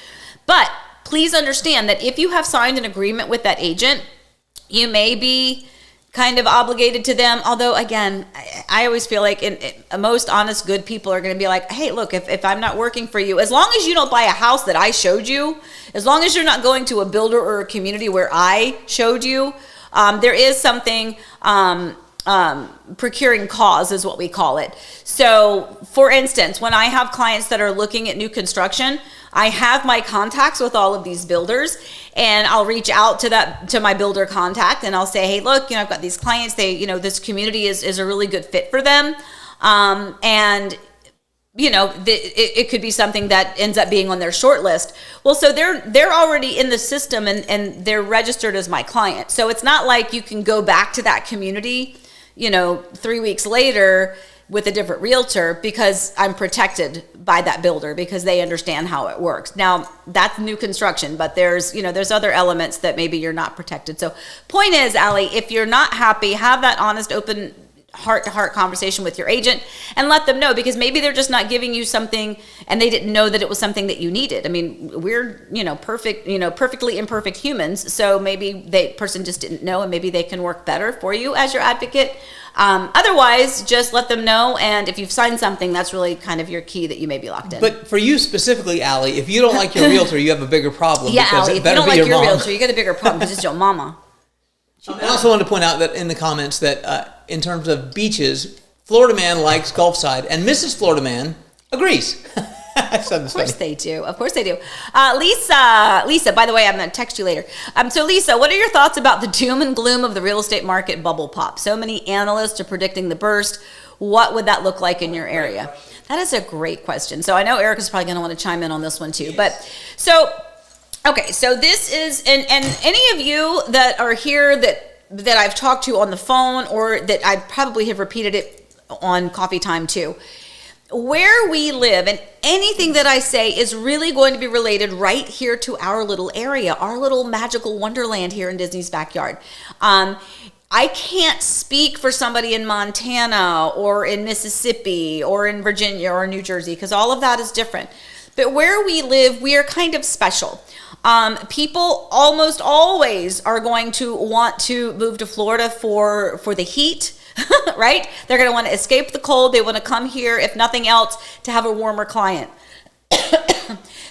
But please understand that if you have signed an agreement with that agent, you may be kind of obligated to them. Although, again, I always feel like most honest, good people are going to be like, hey, look, if I'm not working for you, as long as you don't buy a house that I showed you, as long as you're not going to a builder or a community where I showed you, there is something, procuring cause is what we call it. So, for instance, when I have clients that are looking at new construction, I have my contacts with all of these builders, and I'll reach out to my builder contact, and I'll say, hey, look, I've got these clients. This community is a really good fit for them, and it could be something that ends up being on their short list. Well, so they're already in the system, and they're registered as my client. So it's not like you can go back to that community, 3 weeks later with a different realtor, because I'm protected by that builder because they understand how it works. Now, that's new construction, but there's other elements that maybe you're not protected. So point is, Allie, if you're not happy, have that honest, open, heart-to-heart conversation with your agent and let them know, because maybe they're just not giving you something and they didn't know that it was something that you needed. I mean, we're, perfectly imperfect humans. So maybe the person just didn't know, and maybe they can work better for you as your advocate. Otherwise, just let them know. And if you've signed something, that's really kind of your key that you may be locked in. But for you specifically, Allie, if you don't like your realtor, you have a bigger problem. Yeah, because Allie, it if you better don't be like your mom. realtor, you got a bigger problem because it's your mama. I also wanted to point out that in the comments that in terms of beaches, Florida Man likes Gulfside, and Mrs. Florida Man agrees. Of course they do. Of course they do. Lisa, by the way, I'm going to text you later. So Lisa, what are your thoughts about the doom and gloom of the real estate market bubble pop? So many analysts are predicting the burst. What would that look like in your area? That is a great question. So I know Erica's probably going to want to chime in on this one too. Yes. But so, okay, so this is, and any of you that are here that I've talked to on the phone, or that I probably have repeated it on coffee time too, where we live, and anything that I say is really going to be related right here to our little area, our little magical wonderland here in Disney's backyard. I can't speak for somebody in Montana or in Mississippi or in Virginia or New Jersey, because all of that is different. But where we live, we are kind of special. People almost always are going to want to move to Florida for the heat. Right? They're going to want to escape the cold. They want to come here, if nothing else, to have a warmer climate.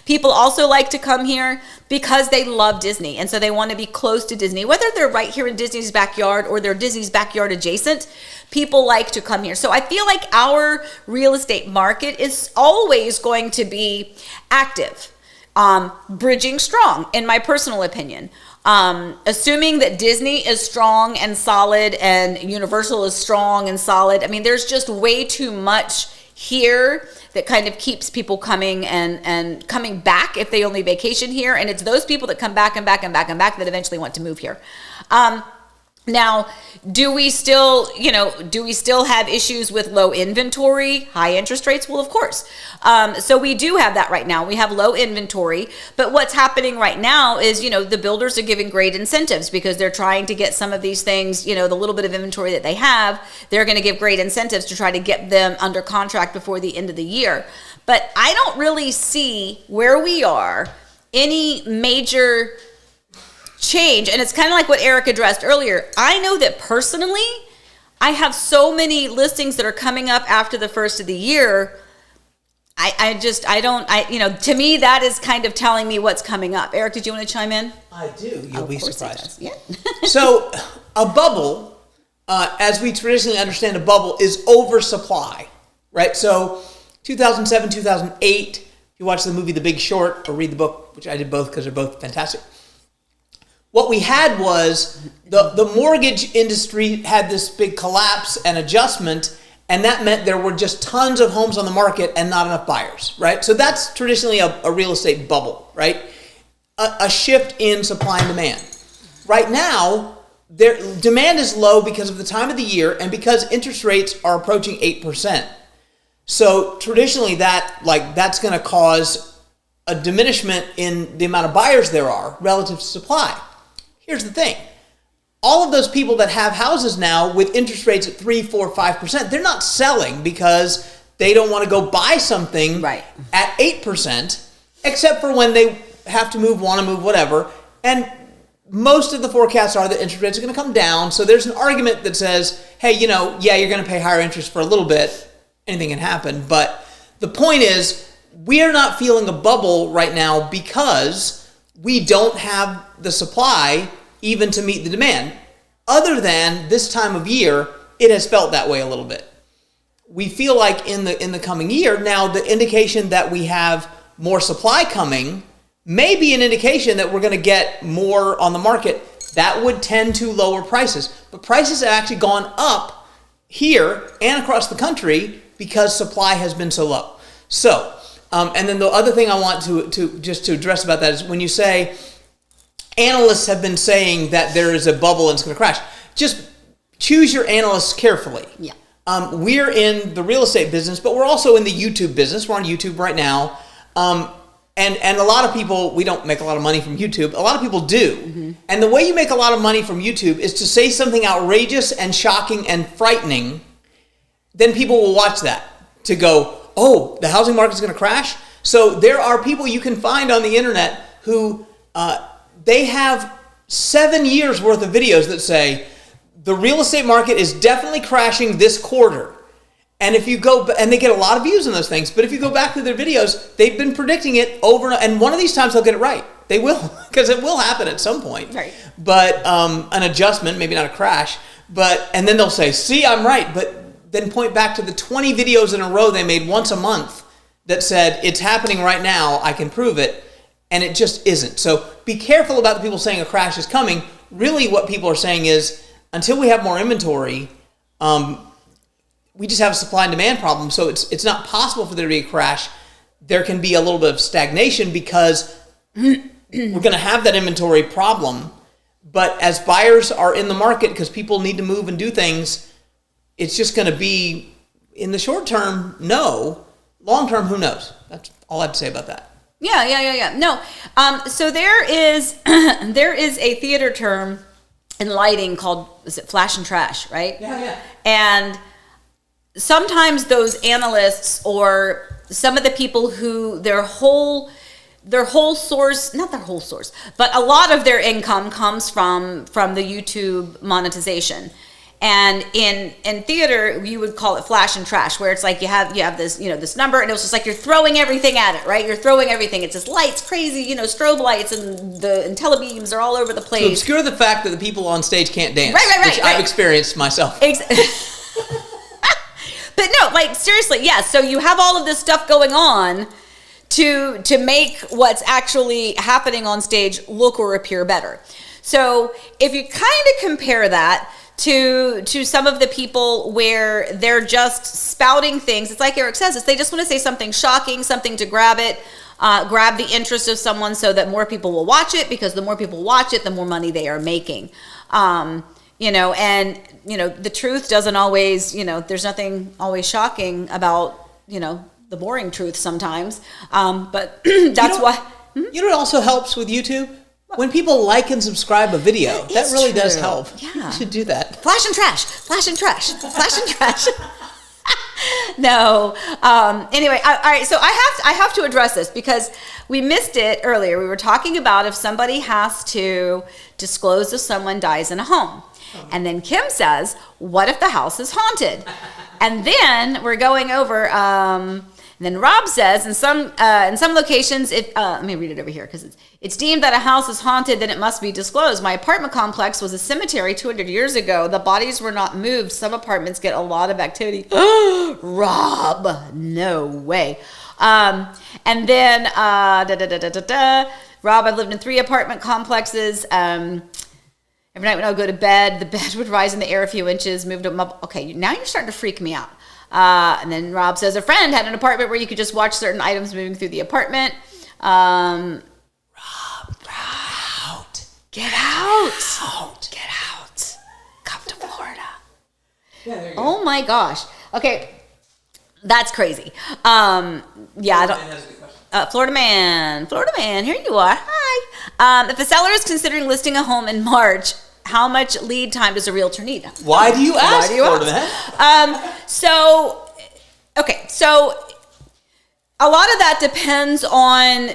People also like to come here because they love Disney, and so they want to be close to Disney. Whether they're right here in Disney's backyard or they're Disney's backyard adjacent, people like to come here. So I feel like our real estate market is always going to be active, bridging strong, in my personal opinion. Assuming that Disney is strong and solid and Universal is strong and solid. I mean, there's just way too much here that kind of keeps people coming and coming back if they only vacation here. And it's those people that come back and back and back and back that eventually want to move here. Now, do we still have issues with low inventory, high interest rates? Well, of course. So we do have that right now. We have low inventory, but what's happening right now is, the builders are giving great incentives because they're trying to get some of these things, the little bit of inventory that they have, they're going to give great incentives to try to get them under contract before the end of the year. But I don't really see where we are any major change. And it's kind of like what Eric addressed earlier. I know that personally, I have so many listings that are coming up after the first of the year. To me, that is kind of telling me what's coming up. Eric, did you want to chime in? I do. You'll be surprised. Yeah. So a bubble, as we traditionally understand a bubble, is oversupply, right? So 2007, 2008, if you watch the movie The Big Short or read the book, which I did both because they're both fantastic, what we had was the mortgage industry had this big collapse and adjustment, and that meant there were just tons of homes on the market and not enough buyers, right? So that's traditionally a real estate bubble, right? A shift in supply and demand. Right now, demand is low because of the time of the year and because interest rates are approaching 8%. So traditionally that's going to cause a diminishment in the amount of buyers there are relative to supply. Here's the thing. All of those people that have houses now with interest rates at 3, 4, 5%, they're not selling because they don't want to go buy something right at 8%, except for when they have to move, want to move, whatever. And most of the forecasts are that interest rates are going to come down. So there's an argument that says, hey, you're going to pay higher interest for a little bit. Anything can happen. But the point is, we are not feeling a bubble right now because we don't have the supply even to meet the demand. Other than this time of year, it has felt that way a little bit. We feel like in the coming year, now the indication that we have more supply coming may be an indication that we're going to get more on the market. That would tend to lower prices. But prices have actually gone up here and across the country because supply has been so low. So, and then the other thing I want to address about that is when you say analysts have been saying that there is a bubble and it's going to crash, just choose your analysts carefully. Yeah. We're in the real estate business, but we're also in the YouTube business. We're on YouTube right now. And a lot of people, we don't make a lot of money from YouTube. A lot of people do. Mm-hmm. And the way you make a lot of money from YouTube is to say something outrageous and shocking and frightening. Then people will watch that to go, oh, the housing market is going to crash. So there are people you can find on the internet who they have 7 years worth of videos that say the real estate market is definitely crashing this quarter. And if you go, and they get a lot of views on those things, but if you go back to their videos, they've been predicting it over and one of these times they'll get it right. They will, because it will happen at some point. Right. But an adjustment, maybe not a crash, and then they'll say, see, I'm right. But then point back to the 20 videos in a row they made once a month that said, it's happening right now, I can prove it, and it just isn't. So be careful about the people saying a crash is coming. Really what people are saying is, until we have more inventory, we just have a supply and demand problem, so it's not possible for there to be a crash. There can be a little bit of stagnation because we're going to have that inventory problem, but as buyers are in the market because people need to move and do things, it's just going to be, in the short term, no. Long term, who knows? That's all I have to say about that. Yeah. No. So there is a theater term in lighting called, is it flash and trash, right? Yeah. And sometimes those analysts or some of the people who their whole source, not their whole source, but a lot of their income comes from the YouTube monetization. And in theater, you would call it flash and trash, where it's like you have this, this number, and it was just like you're throwing everything at it, right? You're throwing everything. It's just lights, crazy, strobe lights, and telebeams are all over the place. To obscure the fact that the people on stage can't dance, right, which I've experienced myself. But no, like seriously, yeah. So you have all of this stuff going on to make what's actually happening on stage look or appear better. So if you kind of compare that to some of the people where they're just spouting things, it's like Eric says, they just want to say something shocking, something to grab the interest of someone so that more people will watch it, because the more people watch it, the more money they are making. and the truth doesn't always, there's nothing always shocking about, the boring truth sometimes. But that's why. You know what also helps with YouTube? When people like and subscribe a video, that really does help. Yeah. You should do that. Flash and trash, flash and trash, flash and trash. No. Anyway, all right. So I have to address this because we missed it earlier. We were talking about if somebody has to disclose if someone dies in a home. And then Kim says, what if the house is haunted? And then we're going over, and then Rob says, in some locations, let me read it over here because it's deemed that a house is haunted, then it must be disclosed. My apartment complex was a cemetery 200 years ago. The bodies were not moved. Some apartments get a lot of activity. Rob, no way. And then, Rob, I've lived in 3 apartment complexes. Every night when I would go to bed, the bed would rise in the air a few inches, moved up. Okay, now you're starting to freak me out. And then Rob says a friend had an apartment where you could just watch certain items moving through the apartment. Rob, get out. Get out. Come to Florida. Yeah, there you go. Oh my gosh. Okay, that's crazy. Yeah, I don't. Florida man, here you are. Hi. If a seller is considering listing a home in March, how much lead time does a realtor need? Why do you ask, Florida man? So a lot of that depends on,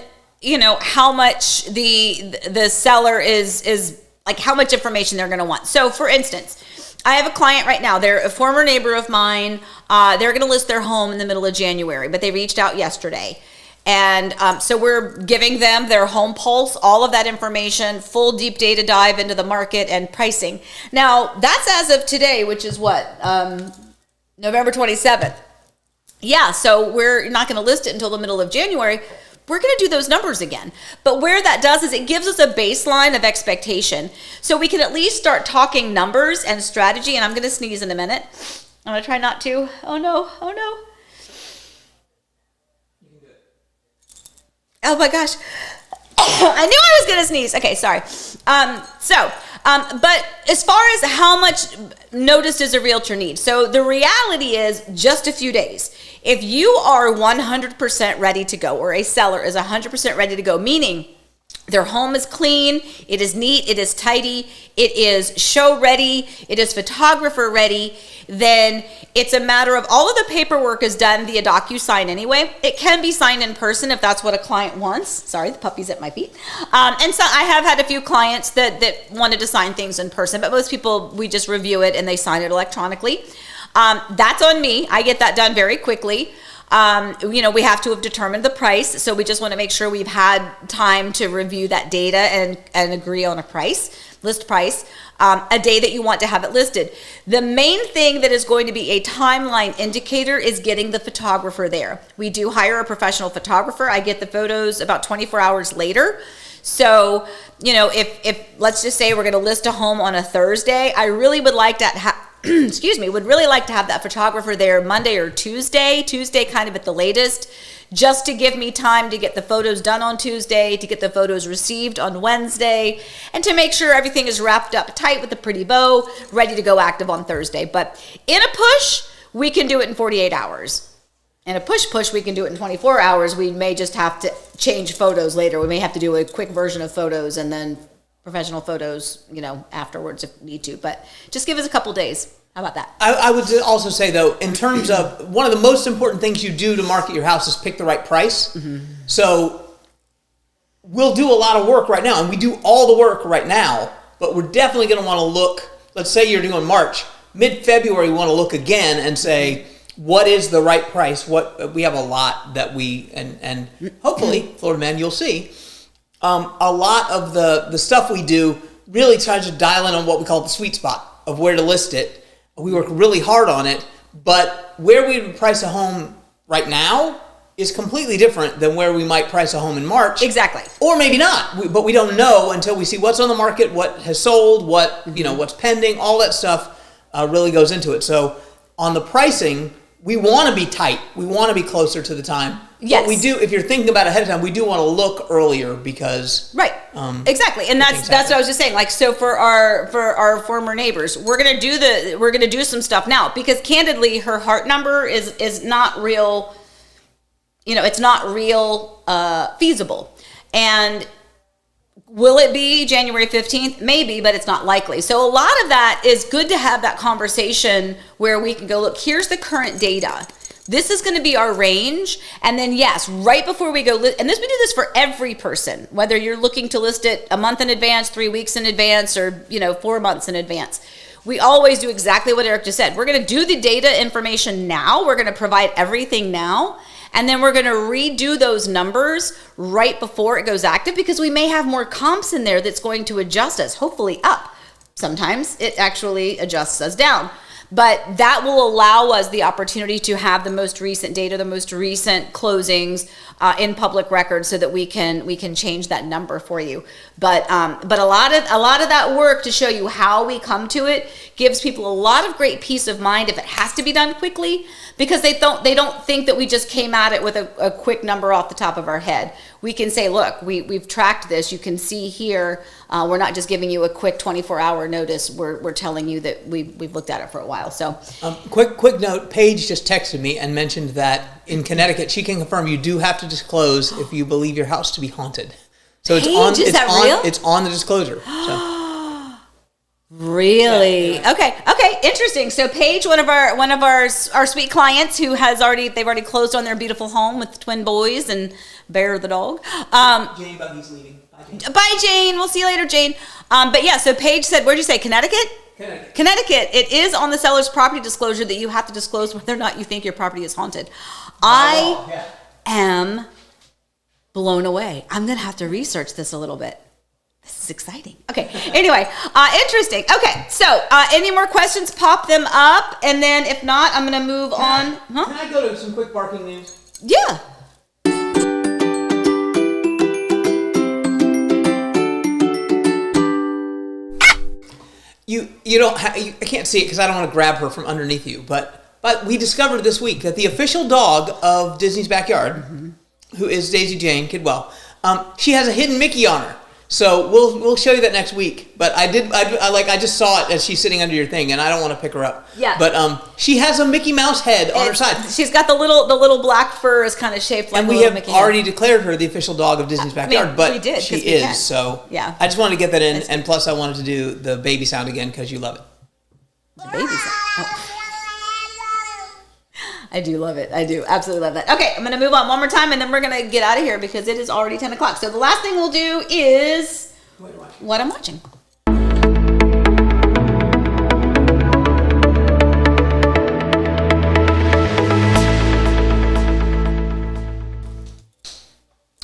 how much the seller is like how much information they're going to want. So for instance, I have a client right now. They're a former neighbor of mine. They're going to list their home in the middle of January, but they reached out yesterday. And so we're giving them their home pulse, all of that information, full deep data dive into the market and pricing. Now, that's as of today, which is what? November 27th. Yeah, so we're not going to list it until the middle of January. We're going to do those numbers again. But where that does is it gives us a baseline of expectation. So we can at least start talking numbers and strategy. And I'm going to sneeze in a minute. I'm going to try not to. Oh, no. Oh my gosh. I knew I was going to sneeze. Okay, sorry. But as far as how much notice does a realtor need? So the reality is just a few days. If you are 100% ready to go, or a seller is 100% ready to go, meaning their home is clean, it is neat, it is tidy, it is show ready, it is photographer ready, then it's a matter of all of the paperwork is done via DocuSign anyway. It can be signed in person if that's what a client wants. Sorry, the puppy's at my feet. And so I have had a few clients that wanted to sign things in person, but most people, we just review it and they sign it electronically. That's on me. I get that done very quickly. We have to have determined the price. So we just want to make sure we've had time to review that data and agree on a list price, a day that you want to have it listed. The main thing that is going to be a timeline indicator is getting the photographer there. We do hire a professional photographer. I get the photos about 24 hours later. So, if let's just say we're going to list a home on a Thursday, I really would like to would really like to have that photographer there Monday or Tuesday kind of at the latest, just to give me time to get the photos done on Tuesday, to get the photos received on Wednesday, and to make sure everything is wrapped up tight with a pretty bow, ready to go active on Thursday. But in a push, we can do it in 48 hours. In a push, we can do it in 24 hours. We may just have to change photos later. We may have to do a quick version of photos and then professional photos, afterwards if need to. But just give us a couple days. How about that? I would also say, though, in terms of one of the most important things you do to market your house is pick the right price. Mm-hmm. So we'll do a lot of work right now, and we do all the work right now, but we're definitely going to want to look, let's say you're doing March, mid-February, we want to look again and say, what is the right price? We have a lot that and hopefully, Florida Man, you'll see, a lot of the stuff we do really tries to dial in on what we call the sweet spot of where to list it. We work really hard on it, but where we would price a home right now is completely different than where we might price a home in March. Exactly. Or maybe not, but we don't know until we see what's on the market, what has sold, what's pending, all that stuff really goes into it. So on the pricing, we want to be tight. We want to be closer to the time. Yes. But we do, if you're thinking about it ahead of time, we do want to look earlier because... Right. Exactly, and that's what I was just saying. Like, so for our former neighbors, we're gonna do some stuff now, because candidly, her heart number is not real. It's not real feasible. And will it be January 15th? Maybe, but it's not likely. So a lot of that is good to have that conversation where we can go, look, here's the current data. This is going to be our range. And then, yes, right before we go, and we do this for every person, whether you're looking to list it a month in advance, 3 weeks in advance, or 4 months in advance. We always do exactly what Eric just said. We're going to do the data information now. We're going to provide everything now. And then we're going to redo those numbers right before it goes active, because we may have more comps in there that's going to adjust us, hopefully up. Sometimes it actually adjusts us down. But that will allow us the opportunity to have the most recent data, the most recent closings in public records, so that we can change that number for you. But a lot of that work to show you how we come to it gives people a lot of great peace of mind if it has to be done quickly, because they don't think that we just came at it with a quick number off the top of our head. We can say, look, we've tracked this. You can see here. We're not just giving you a quick 24-hour notice. We're telling you that we've looked at it for a while. So, quick note. Paige just texted me and mentioned that in Connecticut, she can confirm you do have to disclose if you believe your house to be haunted. So Paige, is that real? It's on the disclosure. So. Really? Yeah. Okay. Interesting. So Paige, one of our sweet clients who they've already closed on their beautiful home with twin boys and Bear the dog. Jane Buggy's leaving. Bye, Jane. Bye, Jane. We'll see you later, Jane. But yeah, so Paige said, where'd you say, Connecticut? Connecticut. It is on the seller's property disclosure that you have to disclose whether or not you think your property is haunted. I am blown away. I'm going to have to research this a little bit. This is exciting. Okay. Anyway, interesting. Okay. So, any more questions? Pop them up, and then if not, I'm going to move on. Can I go to some quick barking news? Yeah. I can't see it because I don't want to grab her from underneath you. But we discovered this week that the official dog of Disney's Backyard, who is Daisy Jane Kidwell, she has a hidden Mickey on her. So we'll show you that next week. But I just saw it as she's sitting under your thing, and I don't want to pick her up. Yeah. But she has a Mickey Mouse head on her side. She's got the little black fur is kind of shaped like. And we have already declared her the official dog of Disney's Backyard. But we did, she is. Can. So yeah. I just wanted to get that in, and plus I wanted to do the baby sound again because you love it. The baby sound. Oh. I do love it. I do absolutely love that. Okay, I'm going to move on one more time, and then we're going to get out of here because it is already 10 o'clock. So the last thing we'll do is what I'm watching.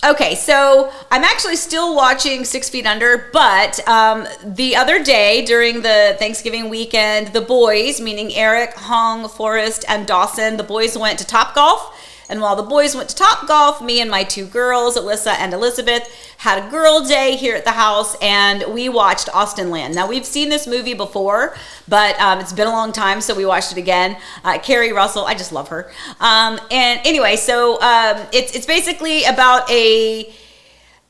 Okay, so I'm actually still watching 6 Feet Under, but the other day during the Thanksgiving weekend, the boys, meaning Eric, Hong, Forrest, and Dawson, the boys went to Topgolf. And while the boys went to Topgolf, me and my two girls, Alyssa and Elizabeth, had a girl day here at the house, and we watched Austin Land. Now, we've seen this movie before, but it's been a long time, so we watched it again. Carrie Russell, I just love her. And anyway, so it's basically about an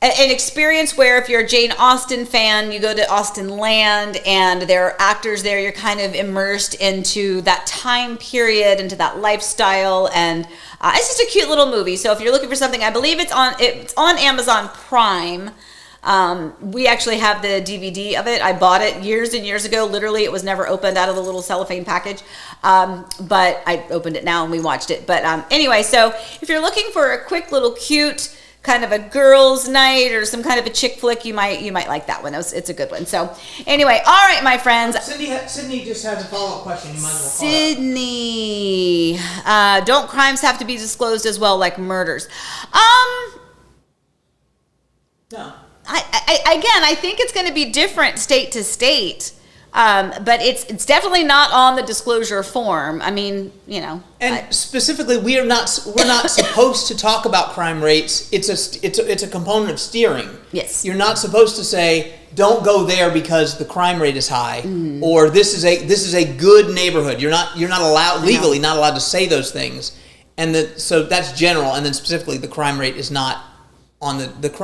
experience where if you're a Jane Austen fan, you go to Austin Land and there are actors there. You're kind of immersed into that time period, into that lifestyle, and it's just a cute little movie. So if you're looking for something, I believe it's on Amazon Prime. We actually have the DVD of it. I bought it years and years ago. Literally, it was never opened out of the little cellophane package. But I opened it now and we watched it. But anyway, so if you're looking for a quick little cute kind of a girls' night or some kind of a chick flick, you might like that one. It's a good one. So anyway, all right, my friends. Sydney just has a follow-up question. You might as well Sydney, don't crimes have to be disclosed as well, like murders? No. I think it's going to be different state to state. But it's definitely not on the disclosure form. I mean, And specifically, we're not supposed to talk about crime rates. It's a component of steering. Yes. You're not supposed to say don't go there because the crime rate is high, or this is a good neighborhood. You're not allowed legally not allowed to say those things, so that's general. And then specifically, the crime rate is not on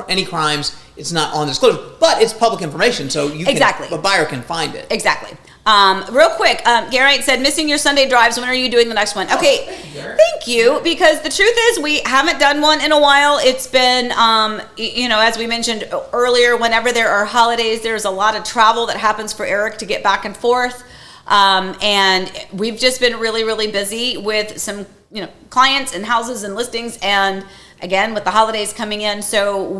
any crimes. It's not on disclosure, but it's public information, so a buyer can find it. Exactly. Real quick, Garrett said, missing your Sunday drives. When are you doing the next one? Okay, thank you. Because the truth is, we haven't done one in a while. It's been, as we mentioned earlier, whenever there are holidays, there's a lot of travel that happens for Eric to get back and forth. And we've just been really, really busy with some, clients and houses and listings, and again, with the holidays coming in. So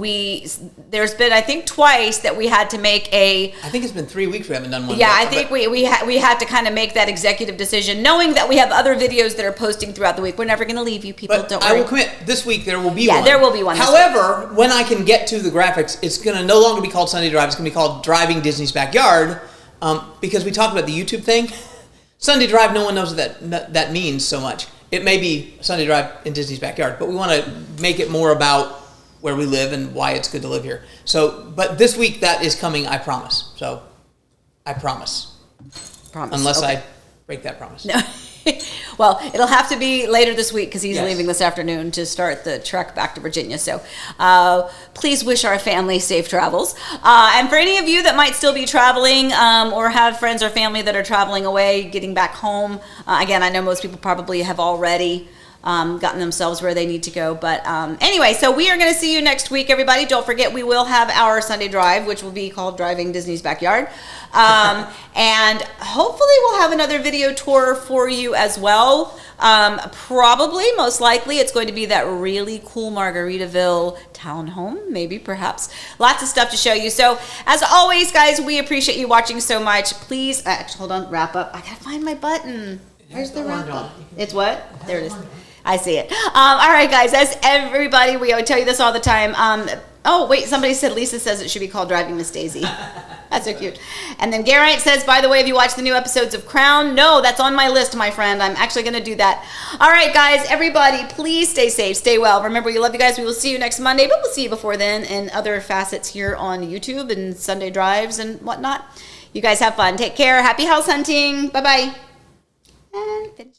there's been, I think, twice that we had to make I think it's been 3 weeks we haven't done one. Yeah, I think we had to kind of make that executive decision, knowing that we have other videos that are posting throughout the week. We're never going to leave you people, but don't worry. I will commit, this week there will be one. Yeah, there will be one. However, when I can get to the graphics, it's going to no longer be called Sunday Drive. It's going to be called Driving Disney's Backyard, because we talked about the YouTube thing. Sunday Drive, no one knows what that means so much. It may be Sunday Drive in Disney's Backyard, but we want to make it more about where we live and why it's good to live here. So, but this week that is coming, I promise. So, I promise. Unless I break that promise. No. Well, it'll have to be later this week because he's Yes. leaving this afternoon to start the trek back to Virginia. So please wish our family safe travels. And for any of you that might still be traveling or have friends or family that are traveling away, getting back home, again, I know most people probably have already gotten themselves where they need to go. But anyway, so we are going to see you next week, everybody. Don't forget, we will have our Sunday drive, which will be called Driving Disney's Backyard. And hopefully we'll have another video tour for you as well. Probably, most likely, it's going to be that really cool Margaritaville townhome, maybe, perhaps. Lots of stuff to show you. So, as always, guys, we appreciate you watching so much. Please, hold on, wrap up. I gotta find my button. Where's the wrap up? It's what? There it is. I see it. All right, guys, as everybody, we always tell you this all the time. Oh, wait, somebody said, Lisa says it should be called Driving Miss Daisy. That's so cute. And then Garrett says, by the way, have you watched the new episodes of Crown? No, that's on my list, my friend. I'm actually going to do that. All right, guys, everybody, please stay safe, stay well. Remember, we love you guys. We will see you next Monday, but we'll see you before then in other facets here on YouTube and Sunday drives and whatnot. You guys have fun. Take care. Happy house hunting. Bye-bye. And finish.